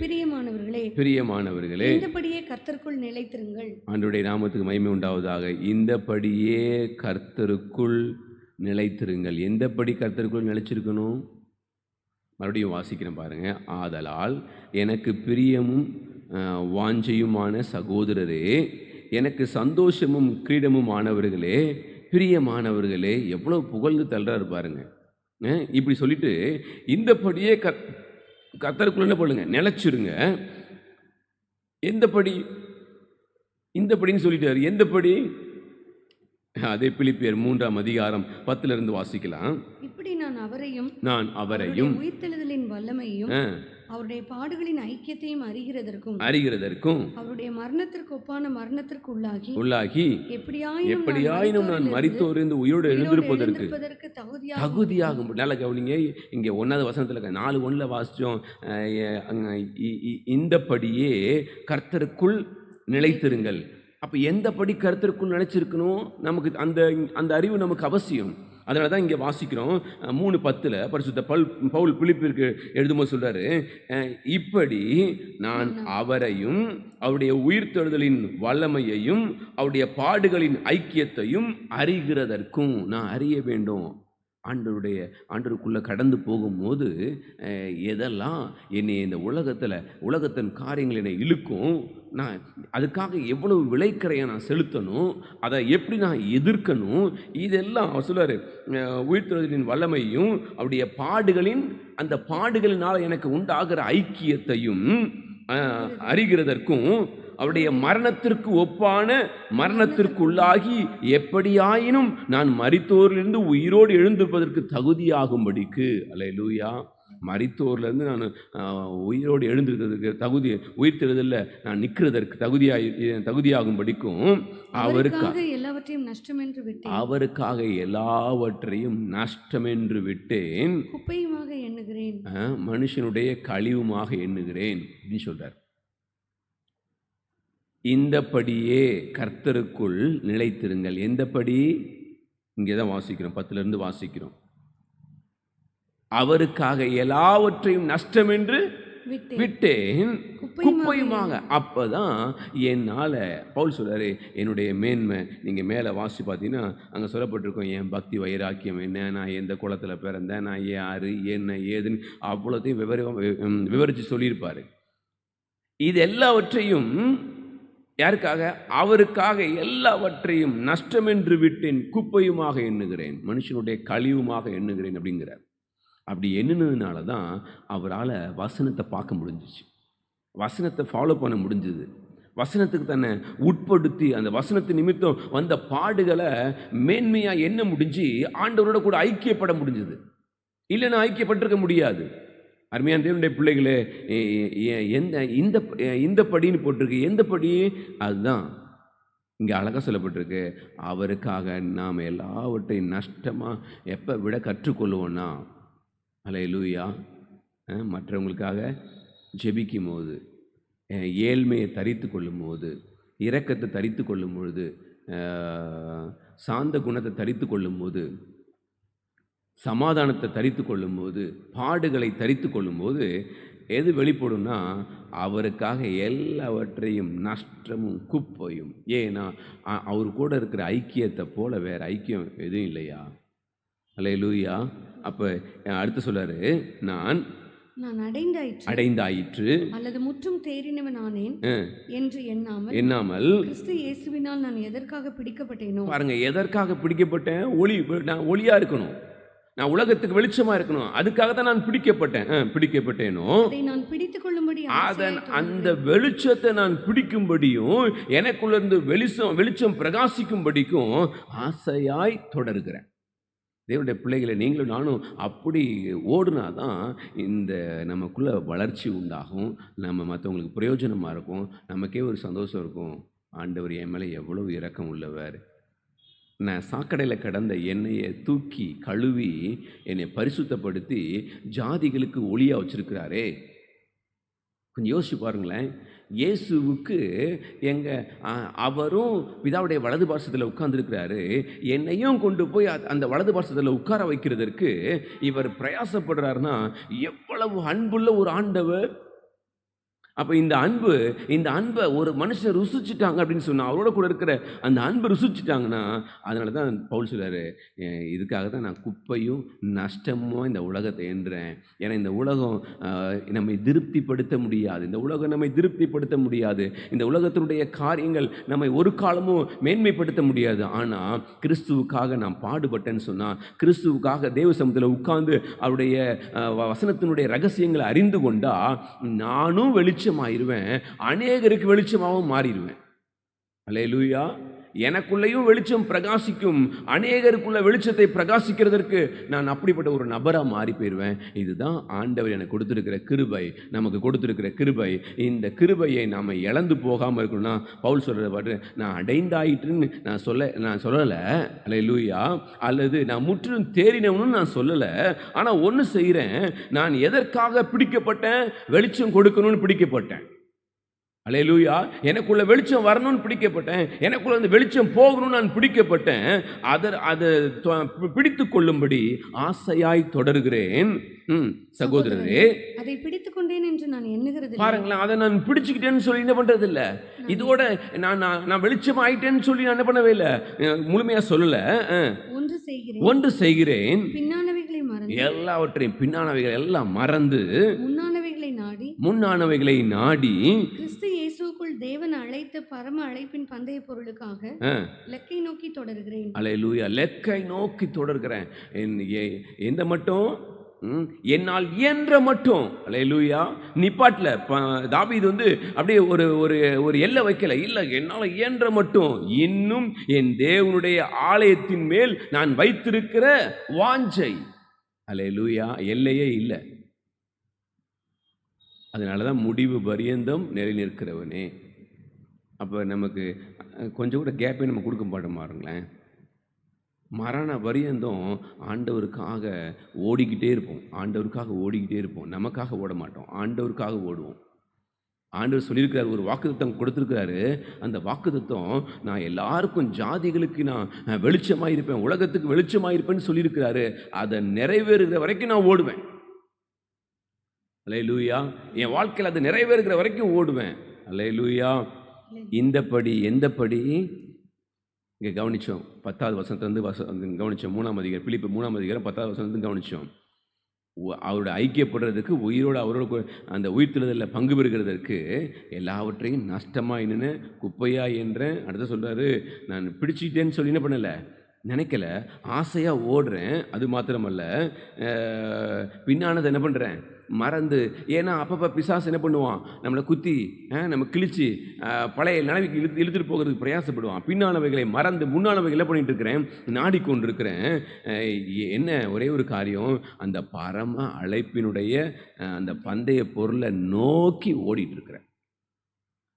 பிரியமானவர்களே,
இந்தபடியே கர்த்தருக்குள் நிலைத்திருங்கள்.
ஆண்டவருடைய நாமத்துக்கு மகிமை உண்டாவதாக. இந்தபடியே கர்த்தருக்குள் நிலைத்திருங்கள். எந்தபடி கர்த்தருக்குள் நிலைச்சிருக்கணும்? மறுபடியும் வாசிக்கிறேன் பாருங்க. ஆதலால் எனக்கு பிரியமும் வாஞ்சையுமான சகோதரரே, எனக்கு சந்தோஷமும் கிரீடமும் ஆனவர்களே, பிரியமானவர்களே. எவ்வளவு புகழ்ந்து தள்ளுறாரு பாருங்க. இப்படி சொல்லிட்டு இந்தபடியே கர்த்தருக்குள்ள என்ன பண்ணுங்க, நிலைச்சிருங்க. இந்தபடின்னு சொல்லிட்டாரு. எந்தபடி? அதே பிலிப்பியர் 3ஆம் அதிகாரம் 10 வாசிக்கலாம்.
இப்படி நான்
அவரையும்
உயிர்த்தெழுதலின் வல்லமையும் அவருடைய பாடுகளின் ஐக்கியத்தையும் அறிகிறதற்கும் அவருடைய மரணத்திற்கு ஒப்பான மரணத்திற்கு உள்ளாகி
எப்படியாயினும் நான் மரித்தோரிலிருந்து உயிரோடு எழுந்திருப்பதற்கு தகுதியாகும். நல்ல கவனிங்க. இங்கே 1வது வசனத்தில் 4:1 வாசிச்சோம். இந்தபடியே கர்த்தருக்குள் நிலைத்திருங்கள். அப்போ எந்தபடி கர்த்தருக்குள் நிலைச்சிருக்கணும்? நமக்கு அந்த அறிவு நமக்கு அவசியம். அதனால தான் இங்கே வாசிக்கிறோம் 3:10 பரிசுத்த பவுல் பிலிப்பியருக்கு எழுதும்போது சொல்றாரு, இப்படி நான் அவரையும் அவருடைய உயிர்த்தெழுதலின் வல்லமையையும் அவருடைய பாடுகளின் ஐக்கியத்தையும் அறிகிறதற்கும் நான் அறிய வேண்டும். ஆண்டவருக்குள்ளே கடந்து போகும்போது எதெல்லாம் என்னை இந்த உலகத்தின் காரியங்கள் என்னை இழுக்கும், நான் அதுக்காக எவ்வளவு விலைக்கரையை நான் செலுத்தணும், அதை எப்படி நான் எதிர்க்கணும், இதெல்லாம் அவர் சொல்லுவார். உயிர்த்தெழுதலின் வல்லமையும் அவருடைய அந்த பாடுகளினால் எனக்கு உண்டாகிற ஐக்கியத்தையும் அறிகிறதற்கும் அவருடைய மரணத்திற்கு ஒப்பான மரணத்திற்குள்ளாகி எப்படியாயினும் நான் மரித்தோரிலிருந்து உயிரோடு எழுந்திருப்பதற்கு தகுதியாகும்படிக்கு. அல்லேலூயா. மரித்தோர்லேருந்து நான் உயிரோடு எழுந்திருக்கிறதுக்கு உயிர்த்தெழுதலில் நான் நிற்கிறதற்கு தகுதியாகும்படிக்கும்
அவருக்காக எல்லாவற்றையும் நஷ்டமென்று விட்டேன்,
அவருக்காக எல்லாவற்றையும் நஷ்டமென்று விட்டேன்,
குப்பையுமாக எண்ணுகிறேன்,
மனுஷனுடைய கழிவுமாக எண்ணுகிறேன் அப்படின்னு சொல்றார். இந்தபடியே கர்த்தருக்குள் நிலைத்திருங்கள். எந்தபடி? இங்கே தான் வாசிக்கிறோம், 10 வாசிக்கிறோம். அவருக்காக எல்லாவற்றையும் நஷ்டம் என்று விட்டேன், குப்பையுமாக. அப்பதான் என்னால் பவுல் சொல்றாரு, என்னுடைய மேன்மை. நீங்கள் மேலே வாசி பார்த்தீங்கன்னா அங்கே சொல்லப்பட்டிருக்கோம், என் பக்தி வைராக்கியம் என்ன, நான் எந்த குளத்தில் பிறந்தேன், நான் யாரு என்ன ஏதுன்னு அவ்வளோத்தையும் விவரித்து சொல்லியிருப்பார். இது எல்லாவற்றையும் யாருக்காக? அவருக்காக எல்லாவற்றையும் நஷ்டமென்று விட்டேன், குப்பையுமாக எண்ணுகிறேன், மனுஷனுடைய கழிவுமாக எண்ணுகிறேன் அப்படிங்கிறார். அப்படி எண்ணினதுனால தான் அவரால் வசனத்தை பார்க்க முடிஞ்சிச்சு, வசனத்தை ஃபாலோ பண்ண முடிஞ்சுது, வசனத்துக்கு தன்னை உட்படுத்தி அந்த வசனத்து நிமித்தம் வந்த பாடுகளை மேன்மையாக எண்ண முடிஞ்சு ஆண்டவரோட கூட ஐக்கியப்பட முடிஞ்சுது. இல்லைன்னா ஐக்கியப்பட்டிருக்க முடியாது. அருமையான தேவனுடைய பிள்ளைகளே, இந்த படின்னு போட்டிருக்கு. எந்த படி? அதுதான் இங்கே அழகாக சொல்லப்பட்டிருக்கு. அவருக்காக நாம் எல்லாவற்றையும் நஷ்டமாக எப்போ விட கற்றுக்கொள்வோன்னா, அல்லேலூயா, மற்றவங்களுக்காக ஜெபிக்கும் போது, ஏழ்மையை தரித்து கொள்ளும் போது, இரக்கத்தை தரித்து கொள்ளும் பொழுது, சாந்த குணத்தை தரித்து கொள்ளும் போது, சமாதானத்தை தரித்து கொள்ளும்போது, பாடுகளை தரித்து கொள்ளும்போது எது வெளிப்படும்னா, அவருக்காக எல்லாவற்றையும் நஷ்டமும் குப்பையும். ஏன்னா அவர் கூட இருக்கிற ஐக்கியத்தை போல வேற ஐக்கியம் எதுவும் இல்லையா? அல்லேலூயா. அப்போ அடுத்து சொல்றாரு, நான் அடைந்தாயிற்று
அல்லது முற்றும் தேறினவன் ஆனேன் என்று
எண்ணாமல்
கிறிஸ்து இயேசுவினால் நான் எதற்காக பிடிக்கப்பட்டேனோ.
பாருங்க, எதற்காக பிடிக்கப்பட்டேன்? நான் ஒளியா இருக்கணும், நான் உலகத்துக்கு வெளிச்சமா இருக்கணும், அதுக்காக தான் நான் பிடிக்கப்பட்டேனோ.
நான் பிடித்துக் கொள்ளும்படி
அந்த வெளிச்சத்தை நான் பிடிக்கும்படியும் எனக்குள்ள இருந்து வெளிச்சம் பிரகாசிக்கும்படிக்கும் ஆசையாய் தொடர்கிறேன். தேவனுடைய பிள்ளைகளை நீங்களும் நானும் அப்படி ஓடுனாதான் இந்த நமக்குள்ள வளர்ச்சி உண்டாகும், நம்ம மற்றவங்களுக்கு பிரயோஜனமாக இருக்கும், நமக்கே ஒரு சந்தோஷம் இருக்கும். ஆண்டவர் என் மேலே எவ்வளவு இரக்கம் உள்ளவர், நான் சாக்கடையில் கிடந்த எண்ணெயை தூக்கி கழுவி என்னை பரிசுத்தப்படுத்தி ஜாதிகளுக்கு ஒளியாக வச்சிருக்கிறாரே. கொஞ்சம் யோசிச்சு பாருங்களேன். இயேசுவுக்கு அவரும் பிதாவுடைய வலது பார்சத்தில் உட்கார்ந்துருக்கிறாரு, என்னையும் கொண்டு போய் அந்த வலது பார்சத்தில் உட்கார வைக்கிறதற்கு இவர் பிரயாசப்படுறாருன்னா எவ்வளவு அன்புள்ள ஒரு ஆண்டவர். அப்போ இந்த அன்பை ஒரு மனுஷன் ருசிச்சுட்டாங்க அப்படின்னு சொன்னால், அவரோட கூட இருக்கிற அந்த அன்பை ருசிச்சுட்டாங்கன்னா, அதனால தான் பவுல் சொல்றாரு, இதுக்காக தான் நான் குப்பையும் நஷ்டமும் இந்த உலகத்தை என்றேன். ஏன்னா இந்த உலகம் நம்மை திருப்திப்படுத்த முடியாது, இந்த உலகத்தினுடைய காரியங்கள் நம்மை ஒரு காலமும் மேன்மைப்படுத்த முடியாது. ஆனால் கிறிஸ்துவுக்காக நான் பாடுபட்டேன்னு சொன்னால், கிறிஸ்துவுக்காக தேவ சமூகத்தில் உட்கார்ந்து அவருடைய வசனத்தினுடைய ரகசியங்களை அறிந்து கொண்டா நானும் வெளிச்சமாயிருவேன், அநேகருக்கு வெளிச்சமாகவும் மாறிடுவேன். அல்லேலூயா. எனக்குள்ளேயும் வெளிச்சம் பிரகாசிக்கும், அநேகருக்குள்ள வெளிச்சத்தை பிரகாசிக்கிறதற்கு நான் அப்படிப்பட்ட ஒரு நபராக மாறி போயிடுவேன். இதுதான் ஆண்டவர் எனக்கு கொடுத்துருக்கிற கிருபை, நமக்கு கொடுத்துருக்கிற கிருபை. இந்த கிருபையை நாம் இழந்து போகாமல் இருக்கணும்னா பவுல் சொல்கிற பாட்டு, நான் அடைந்தாயிட்டுன்னு நான் சொல்லலை, அல்லேலூயா, அல்லது நான் முற்றிலும் தேறினவனும் நான் சொல்லலை. ஆனால் ஒன்று செய்கிறேன், நான் எதற்காக பிடிக்கப்பட்டேன்? வெளிச்சம் கொடுக்கணும்னு பிடிக்கப்பட்டேன். அல்லேலூயா. எனக்குள்ள வெளிச்சம் வரணும்னு பிடிக்கப்பட்டேன், எனக்குள்ள அந்த வெளிச்சம் போகணும்னு நான் பிடிக்கப்பட்டேன். அதை பிடித்து கொள்ளும்படி ஆசையாய் தொடர்கிறேன். சகோதரரே,
அதை பிடித்துக் கொண்டேன் என்று நான் எண்ணுகிறது.
பாருங்களேன், அதை நான் பிடிச்சுக்கிட்டேன்னு சொல்லி என்ன பண்றது இல்லை. இதோட நான் வெளிச்சம் ஆயிட்டேன்னு சொல்லி நான் என்ன பண்ணவே இல்லை, முழுமையா சொல்லல. ஒன்று செய்கிறேன்,
பின்னானவைகளை மறந்து,
எல்லாவற்றையும் பின்னானவைகள் எல்லாம் மறந்து,
முன்னானவைகளை நாடி
கிறிஸ்து
இயேசுக்குள் தேவன் அழைத்த பரம அழைப்பின் பந்தய பொருளுக்காக லெக்கை நோக்கி தொடர்கிறேன்.
அல்லேலூயா. லெக்கை நோக்கி தொடர்கிறேன். எந்த மட்டும்? என்னால் இயன்ற மட்டும். அல்லேலூயா. நிப்பாட்டில் தாவீது அப்படியே ஒரு எல்லை வைக்கல. இல்லை, என்னால் இயன்ற மட்டும், இன்னும் என் தேவனுடைய ஆலயத்தின் மேல் நான் வைத்திருக்கிற வாஞ்சை. அல்லேலூயா. எல்லையே இல்லை. அதனால தான் முடிவு பரியந்தம் நிலை நிற்கிறவனே. அப்போ நமக்கு கொஞ்சம் கூட கேப்பே நம்ம கொடுக்க மாட்டோம் பாருங்களேன். மரண பரியந்தம் ஆண்டவருக்காக ஓடிக்கிட்டே இருப்போம். ஆண்டவருக்காக ஓடிக்கிட்டே இருப்போம். நமக்காக ஓட மாட்டோம், ஆண்டவருக்காக ஓடுவோம். ஆண்டவர் சொல்லியிருக்கிறார், ஒரு வாக்குத்தத்தம் கொடுத்துருக்கிறாரு. அந்த வாக்குத்தத்தம், நான் எல்லாருக்கும் ஜாதிகளுக்கு நான் வெளிச்சமாக இருப்பேன், உலகத்துக்கு வெளிச்சமாக இருப்பேன்னு சொல்லியிருக்கிறாரு. அதை நிறைவேறுகிற வரைக்கும் நான் ஓடுவேன். அல்லேலூயா. என் வாழ்க்கையில் அது நிறைவேறுகிற வரைக்கும் ஓடுவேன். அல்லேலூயா. இந்தபடி எந்தபடி இங்கே கவனித்தோம். 10வது வசனத்துலேருந்து கவனித்தோம். 3ஆம் அதிகாரம், பிலிப்பு 3ஆம் அதிகாரம் 10வது வசனத்துலேருந்து கவனித்தோம். அவரோட ஐக்கியப்படுறதுக்கு, உயிரோடு அவரோட அந்த உயிர்த்தெழுதலில் பங்கு பெறுகிறதற்கு எல்லாவற்றையும் நஷ்டமாக என்னென்னு குப்பையாக என்றேன். அடுத்து சொல்கிறாரு, நான் பிடிச்சிக்கிட்டேன்னு சொல்லி என்ன பண்ணலை, நினைக்கல, ஆசையாக ஓடுறேன். அது மாத்திரமல்ல, பின்னானதை என்ன பண்ணுறேன், மறந்து. ஏன்னா அப்பப்போ பிசாசு என்ன பண்ணுவான், நம்மளை குத்தி நம்ம கிழிச்சு பழைய நிலைமைக்கு இழுத்துட்டு போகிறதுக்கு பிரயாசப்படுவான். பின்னானவைகளை மறந்து முன்னானவைகள் என்ன பண்ணிட்டு இருக்கிறேன், நாடிக்கொண்டிருக்கிறேன். என்ன ஒரே ஒரு காரியம், அந்த பரம அழைப்பினுடைய அந்த பந்தய பொருளை நோக்கி ஓடிட்டு இருக்கிறேன்.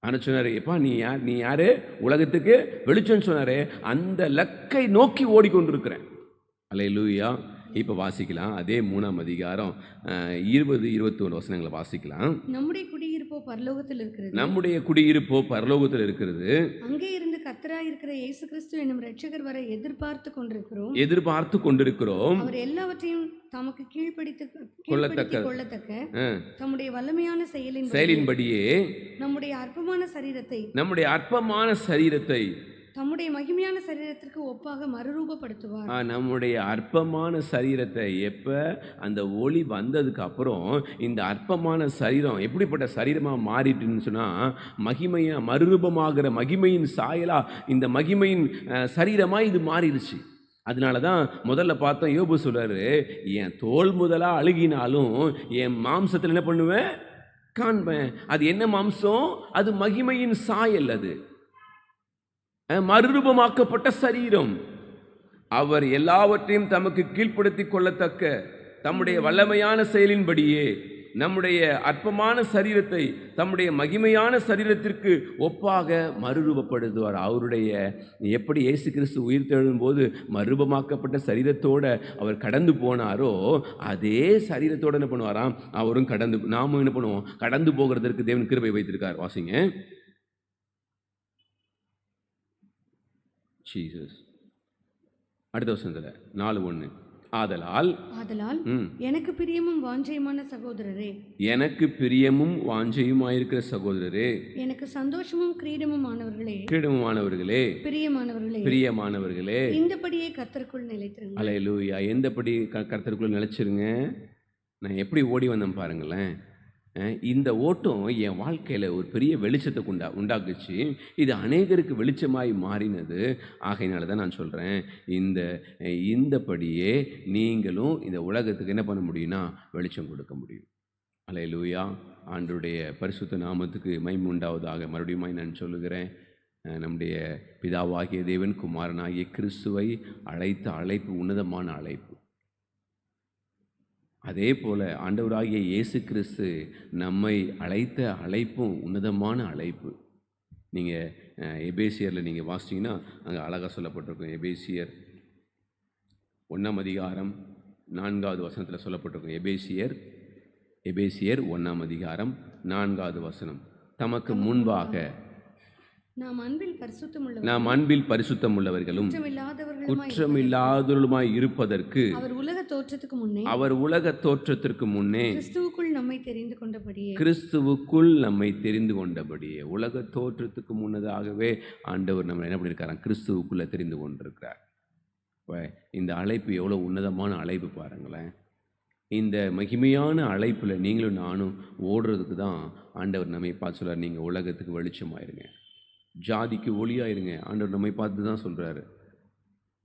ஆனால் சொன்னார், எப்பா நீ யாரு, உலகத்துக்கு வெளிச்சம்னு சொன்னார். அந்த லக்கை நோக்கி ஓடிக்கொண்டிருக்கிறேன். அல்லேலூயா. இப்போ வாசிக்கலாம், அதே 3ஆம் அதிகாரம் 20-21 வசனங்களை வாசிக்கலாம்.
நம்முடைய குடியிருப்போ பரலோகத்தில் இருக்கிறது.
நம்முடைய குடியிருப்போ பரலோகத்தில் இருக்கிறது.
அங்கே இருந்து கர்த்தராய் இருக்கிற இயேசு கிறிஸ்து என்னும் இரட்சகர் வரை எதிர்பார்த்து கொண்டிருக்கிறோம். அவர் எல்லாவற்றையும் தமக்கு கொள்ளத்தக்க தம்முடைய வல்லமையான செயலின்படியே நம்முடைய அற்பமான சரீரத்தை தம்முடைய மகிமையான சரீரத்திற்கு ஒப்பாக மறுரூபப்படுத்துவார்.
நம்முடைய அற்பமான சரீரத்தை எப்போ அந்த ஒளி வந்ததுக்கு அப்புறம் இந்த அற்பமான சரீரம் எப்படிப்பட்ட சரீரமாக மாறிட்டுன்னு சொன்னால், மகிமையாக மறுரூபமாகிற மகிமையின் சாயலா இந்த மகிமையின் சரீரமாக இது மாறிடுச்சு. அதனால தான் முதல்ல பார்த்தோம், யோபு சொல்றாரு, என் தோல் முதலாக அழுகினாலும் என் மாம்சத்தில் என்ன பண்ணுவேன், காண்பேன். அது என்ன மாம்சம், அது மகிமையின் சாயல், அது மறுரூபமாக்கப்பட்ட சரீரம். அவர் எல்லாவற்றையும் தமக்கு கீழ்ப்படுத்தி கொள்ளத்தக்க தம்முடைய வல்லமையான செயலின்படியே நம்முடைய அற்பமான சரீரத்தை தம்முடைய மகிமையான சரீரத்திற்கு ஒப்பாக மறுரூபப்படுத்துவார். அவருடைய எப்படி இயேசு கிறிஸ்து உயிர் தெழும் போது மறுரூபமாக்கப்பட்ட சரீரத்தோடு அவர் கடந்து போனாரோ, அதே சரீரத்தோடு என்ன பண்ணுவாராம், அவரும் நாமும் என்ன பண்ணுவோம், கடந்து போகிறதற்கு தேவன் கிருபை வைத்திருக்கார். வாசிங்க. ஜீசஸ். அடுத்த வசனத்தில் 4:1, ஆதலால்
எனக்கு பிரியமும் வாஞ்சையுமான சகோதரரே,
எனக்கு பிரியமும் வாஞ்சையுமாயிருக்கிற சகோதரரே,
எனக்கு சந்தோஷமும் கிரீடமுமானவர்களே,
பிரியமானவர்களே,
இந்தபடியே கர்த்தருக்குள் நிலைத்திருங்க.
அல்லேலூயா. எந்தபடி கர்த்தருக்குள் நிலைச்சிருங்க. நான் எப்படி ஓடி வந்தேன் பாருங்களேன். இந்த ஓட்டம் என் வாழ்க்கையில் ஒரு பெரிய வெளிச்சத்தை உண்டாக்குச்சு. இது அநேகருக்கு வெளிச்சமாய் மாறினது. ஆகையினால தான் நான் சொல்கிறேன், இந்தபடியே நீங்களும் இந்த உலகத்துக்கு என்ன பண்ண முடியும்னா வெளிச்சம் கொடுக்க முடியும். அல்லேலூயா. ஆண்டவருடைய பரிசுத்த நாமத்துக்கு மகிமை உண்டாவதாக. மறுபடியும் நான் சொல்லுகிறேன், நம்முடைய பிதாவாகிய தேவன் குமாரனாகிய கிறிஸ்துவை அழைத்த அழைப்பு உன்னதமான அழைப்பு. அதே போல் ஆண்டவராகிய இயேசு கிறிஸ்து நம்மை அழைத்த அழைப்பும் உன்னதமான அழைப்பு. நீங்கள் எபேசியரில் நீங்கள் வாசிச்சிங்கன்னா அங்கே அழகாக சொல்லப்பட்டிருக்கும். எபேசியர் 1ஆம் அதிகாரம் 4வது வசனத்தில் சொல்லப்பட்டிருக்கும். எபேசியர் 1ஆம் அதிகாரம் 4வது வசனம், தமக்கு முன்பாக நாம் அன்பில் பரிசுத்தமுள்ளவர்களும் குற்றமில்லாதவர்களுமாய் இருப்பதற்கு அவர் உலக தோற்றத்திற்கு முன்னே கிறிஸ்துவுக்குள் நம்மை தெரிந்து கொண்டபடியே உலக தோற்றத்துக்கு முன்னதாகவே ஆண்டவர் நம்ம என்ன பண்ணியிருக்காராம், கிறிஸ்துவுக்குள்ளே தெரிந்து கொண்டிருக்கிறார். இந்த அழைப்பு எவ்வளோ உன்னதமான அழைப்பு பாருங்களேன். இந்த மகிமையான அழைப்பில் நீங்களும் நானும் ஓடுறதுக்கு தான் ஆண்டவர் நம்மை பார்த்து சொல்கிறார், நீங்கள் உலகத்துக்கு வெளிச்சமாயிருங்க, ஜாதிக்கு ஒளியாக இருங்க. ஆண்டவர் நம்மை பார்த்து தான் சொல்கிறாரு.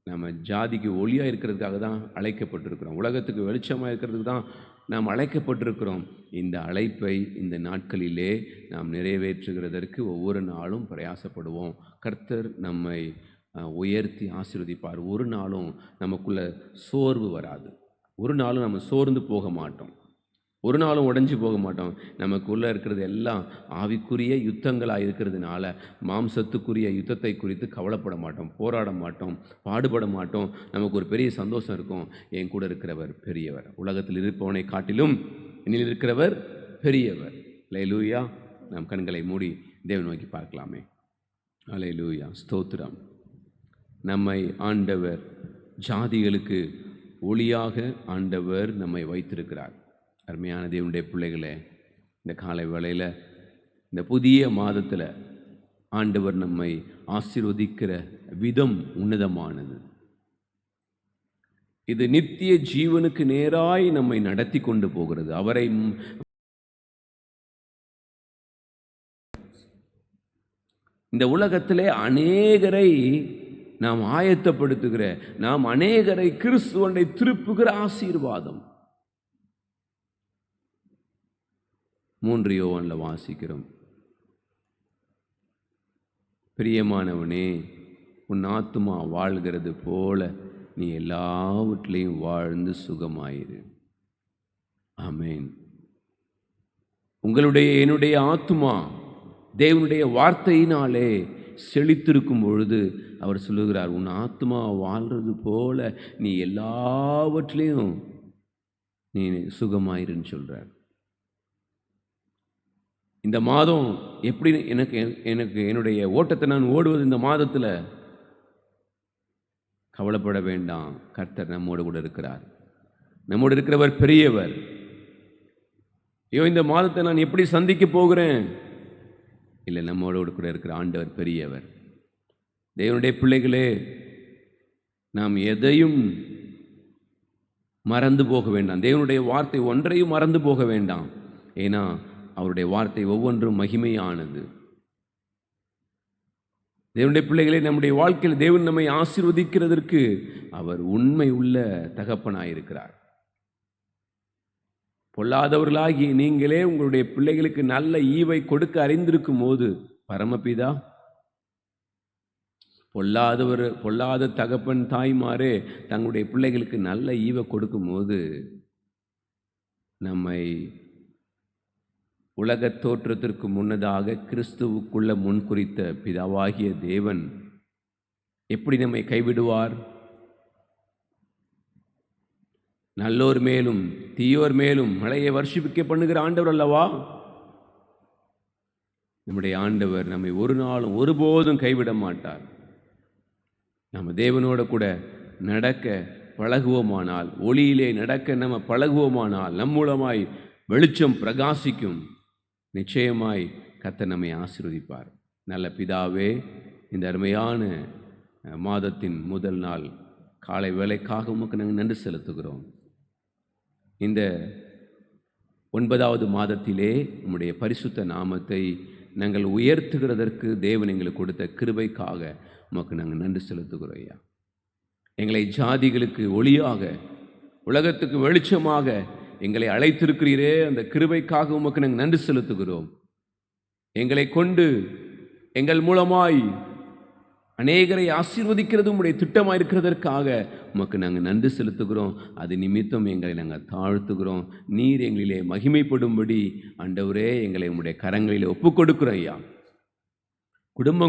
நம்ம ஜாதிக்கு ஒளியாக இருக்கிறதுக்காக தான் அழைக்கப்பட்டிருக்கிறோம். உலகத்துக்கு வெளிச்சமாக இருக்கிறதுக்கு தான் நாம் அழைக்கப்பட்டிருக்கிறோம். இந்த அழைப்பை இந்த நாட்களிலே நாம் நிறைவேற்றுகிறதற்கு ஒவ்வொரு நாளும் பிரயாசப்படுவோம். கர்த்தர் நம்மை உயர்த்தி ஆசீர்வதிப்பார். ஒரு நாளும் நமக்குள்ள சோர்வு வராது. ஒரு நாளும் நம்ம சோர்ந்து போக மாட்டோம். ஒரு நாளும் உடைஞ்சு போக மாட்டோம். நமக்குள்ளே இருக்கிறது எல்லாம் ஆவிக்குரிய யுத்தங்களாக இருக்கிறதுனால மாம்சத்துக்குரிய யுத்தத்தை குறித்து கவலைப்பட மாட்டோம், போராட மாட்டோம், பாடுபட மாட்டோம். நமக்கு ஒரு பெரிய சந்தோஷம் இருக்கும். என் கூட இருக்கிறவர் பெரியவர், உலகத்தில் இருப்பவனை காட்டிலும் என்னில் இருக்கிறவர் பெரியவர். அல்லேலூயா. நாம் கண்களை மூடி தேவனை நோக்கி பார்க்கலாமே. அல்லேலூயா, ஸ்தோத்திரம். நம்மை ஆண்டவர் ஜாதிகளுக்கு ஒளியாக ஆண்டவர் நம்மை வைத்திருக்கிறார். அருமையான தேவனுடைய பிள்ளைகளே, இந்த காலை வேளையில் இந்த புதிய மாதத்தில் ஆண்டவர் நம்மை ஆசீர்வதிக்கிற விதம் உன்னதமானது. இது நித்திய ஜீவனுக்கு நேராய் நம்மை நடத்தி கொண்டு போகிறது. அவரை இந்த உலகத்திலே அநேகரை நாம் ஆயத்தப்படுத்துகிற, நாம் அநேகரை கிறிஸ்துவனை திருப்புகிற ஆசீர்வாதம். 3 யோவானில் வாசிக்கிறோம், பிரியமானவனே, உன் ஆத்துமா வாழ்கிறது போல நீ எல்லாவற்றிலையும் வாழ்ந்து சுகமாயிரு. ஆமென். என்னுடைய ஆத்துமா தேவனுடைய வார்த்தையினாலே செழித்திருக்கும் பொழுது அவர் சொல்லுகிறார், உன் ஆத்துமா வாழ்றது போல நீ எல்லாவற்றிலையும் நீ சுகமாயிருன்னு சொல்கிறார். இந்த மாதம் எப்படி எனக்கு என்னுடைய ஓட்டத்தை நான் ஓடுவது, இந்த மாதத்தில் கவலைப்பட வேண்டாம். கர்த்தர் நம்மோடு கூட இருக்கிறார். நம்மோடு இருக்கிறவர் பெரியவர். ஐயோ, இந்த மாதத்தை நான் எப்படி சந்திக்க போகிறேன்? இல்லை, நம்மோடு கூட இருக்கிற ஆண்டவர் பெரியவர். தேவனுடைய பிள்ளைகளே, நாம் எதையும் மறந்து போக வேண்டாம். தேவனுடைய வார்த்தை ஒன்றையும் மறந்து போக வேண்டாம். ஏன்னா அவருடைய வார்த்தை ஒவ்வொன்றும் மகிமையானது. தேவனுடைய பிள்ளைகளே, நம்முடைய வாழ்க்கையில் தேவன் நம்மை ஆசீர்வதிக்கிறதற்கு அவர் உண்மை உள்ள தகப்பனாயிருக்கிறார். பொல்லாதவர்களாகி நீங்களே உங்களுடைய பிள்ளைகளுக்கு நல்ல ஈவை கொடுக்க அறிந்திருக்கும் போது பரமபிதா, பொல்லாத தகப்பன் தாய்மாரே தங்களுடைய பிள்ளைகளுக்கு நல்ல ஈவை கொடுக்கும் போது நம்மை உலகத் தோற்றத்திற்கு முன்னதாக கிறிஸ்துவுக்குள்ள முன்குறித்த பிதாவாகிய தேவன் எப்படி நம்மை கைவிடுவார்? நல்லோர் மேலும் தீயோர் மேலும் மழையை வர்ஷிப்பிக்க பண்ணுகிற ஆண்டவர் அல்லவா? நம்முடைய ஆண்டவர் நம்மை ஒரு நாளும் ஒருபோதும் கைவிட மாட்டார். நம்ம தேவனோட கூட நடக்க பழகுவோமானால், ஒளியிலே நடக்க நம்ம பழகுவோமானால், நம் மூலமாய் வெளிச்சம் பிரகாசிக்கும். நிச்சயமாய் கர்த்தர் நம்மை ஆசீர்வதிப்பார். நல்ல பிதாவே, இந்த அருமையான மாதத்தின் முதல் நாள் காலை வேளைக்காக உமக்கு நாங்கள் நன்றி செலுத்துகிறோம். இந்த 9வது மாதத்திலே உம்முடைய பரிசுத்த நாமத்தை நாங்கள் உயர்த்துகிறதற்கு தேவன் எங்களுக்கு கொடுத்த கிருபைக்காக உமக்கு நாங்கள் நன்றி செலுத்துகிறோம் ஐயா. எங்களை ஜாதிகளுக்கு ஒளியாக, உலகத்துக்கு வெளிச்சமாக எங்களை அழைத்திருக்கிறீரே, அந்த கிருபைக்காக உமக்கு நாங்கள் நன்றி செலுத்துகிறோம். எங்களை கொண்டு எங்கள் மூலமாய் அநேகரை ஆசீர்வதிக்கிறது உம்முடைய திட்டமாக இருக்கிறதற்காக உமக்கு நாங்கள் நன்றி செலுத்துகிறோம். அது நிமித்தம் எங்களை நாங்கள் தாழ்த்துகிறோம். நீர் எங்களிலே மகிமைப்படும்படி ஆண்டவரே எங்களை உம்முடைய கரங்களிலே ஒப்புக் கொடுக்கிறோம் ஐயா.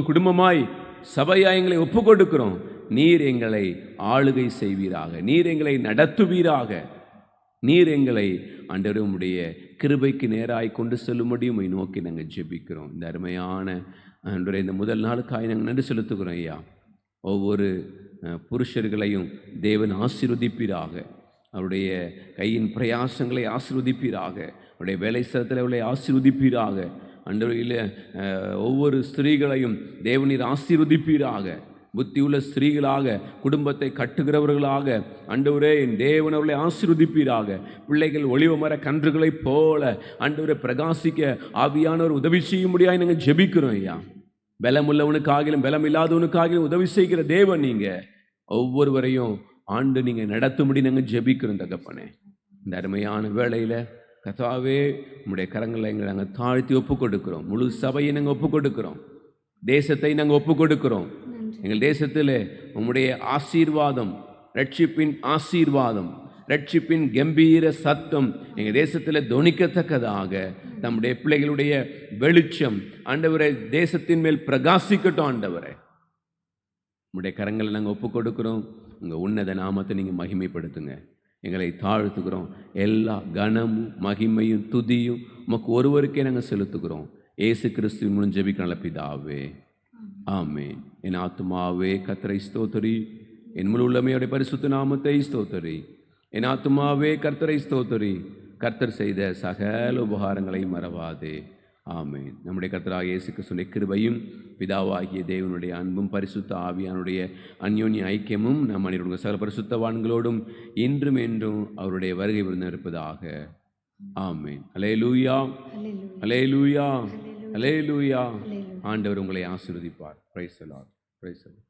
குடும்பமாய் சபையாய் எங்களை ஒப்புக் கொடுக்கிறோம். நீர் எங்களை ஆளுகை செய்வீராக, நீர் எங்களை நடத்துவீராக, நீர் எங்களை ஆண்டவரே உம்முடைய கிருபைக்கு நேராய் கொண்டு செல்லும்படி உம்மை நோக்கி நாங்கள் ஜெபிக்கிறோம். இந்த அருமையான ஆண்டவரே, இந்த முதல் நாளுக்காக நாங்கள் நன்றி செலுத்துகிறோம் ஐயா. ஒவ்வொரு புருஷர்களையும் தேவன் ஆசீர்வதிப்பீராக, அவருடைய கையின் பிரயாசங்களை ஆசீர்வதிப்பீராக, அவருடைய வேலை ஸ்தலத்தில் அவளை ஆசீர்வதிப்பீராக. ஆண்டவரையில் ஒவ்வொரு ஸ்திரீகளையும் தேவனீர் ஆசீர்வதிப்பீராக. புத்தியுள்ள ஸ்திரீகளாக, குடும்பத்தை கட்டுகிறவர்களாக ஆண்டவரே என் தேவன் அவர்களை ஆசீர்வதிப்பீராக. பிள்ளைகள் ஒளிவ மர கன்றுகளைப் போல ஆண்டவரை பிரகாசிக்க ஆவியானவர் உதவி செய்யும்படியாக நாங்கள் ஜெபிக்கிறோம் ஐயா. பலம் உள்ளவனுக்காகிலும் பலம் இல்லாதவனுக்காகிலும் உதவி செய்கிற தேவன் நீங்கள் ஒவ்வொருவரையும் ஆண்டு நீங்கள் நடத்தும்படி நாங்கள் ஜெபிக்கிறோம் தகப்பனே. இந்த அருமையான வேளையில் கர்த்தாவே உம்முடைய கரங்களை எங்களை நாங்கள் தாழ்த்தி ஒப்புக் கொடுக்கிறோம். முழு சபையை நாங்கள் ஒப்புக் கொடுக்கிறோம். தேசத்தை நாங்கள் ஒப்புக் கொடுக்கிறோம். எங்கள் தேசத்தில் உம்முடைய ஆசீர்வாதம், ரட்சிப்பின் ஆசீர்வாதம், ரட்சிப்பின் கம்பீர சத்தம் எங்கள் தேசத்தில் தொனிக்கத்தக்கதாக நம்முடைய பிள்ளைகளுடைய வெளிச்சம் ஆண்டவரை தேசத்தின் மேல் பிரகாசிக்கட்டும். ஆண்டவரை உங்களுடைய கரங்களை நாங்கள் ஒப்பு கொடுக்குறோம். உங்கள் உன்னத நாமத்தை நீங்கள் மகிமைப்படுத்துங்க. எங்களை தாழ்த்துக்கிறோம். எல்லா கனமும் மகிமையும் துதியும் உமக்கு ஒருவருக்கே நாங்கள் செலுத்துகிறோம். இயேசு கிறிஸ்துவின் மூலம் ஜெபிக்கிற பிதாவே, ஆமென். என் ஆத்துமாவே கர்த்தரை ஸ்தோத்திரி, என் முழு உள்ளமையோட பரிசுத்த நாமத்தை ஸ்தோத்திரி. என் ஆத்துமாவே கர்த்தரை ஸ்தோத்திரி, கர்த்தர் செய்த சகல உபகாரங்களை மறவாதே. ஆமென். நம்முடைய கர்த்தராகிய இயேசு கிறிஸ்துவின் கிருபையும் பிதாவாகிய தேவனுடைய அன்பும் பரிசுத்த ஆவியானுடைய அந்யோன்ய ஐக்கியமும் நம் அனைவருடைய சகல பரிசுத்தவான்களோடும் இன்றும் என்றும் அவருடைய வருகை விருந்து இருப்பதாக. ஆமென். அல்லேலூயா, அல்லேலூயா, அல்லேலூயா. ஆண்டவர் உங்களை ஆசீர்வதிப்பார். Praise the Lord. Praise the Lord.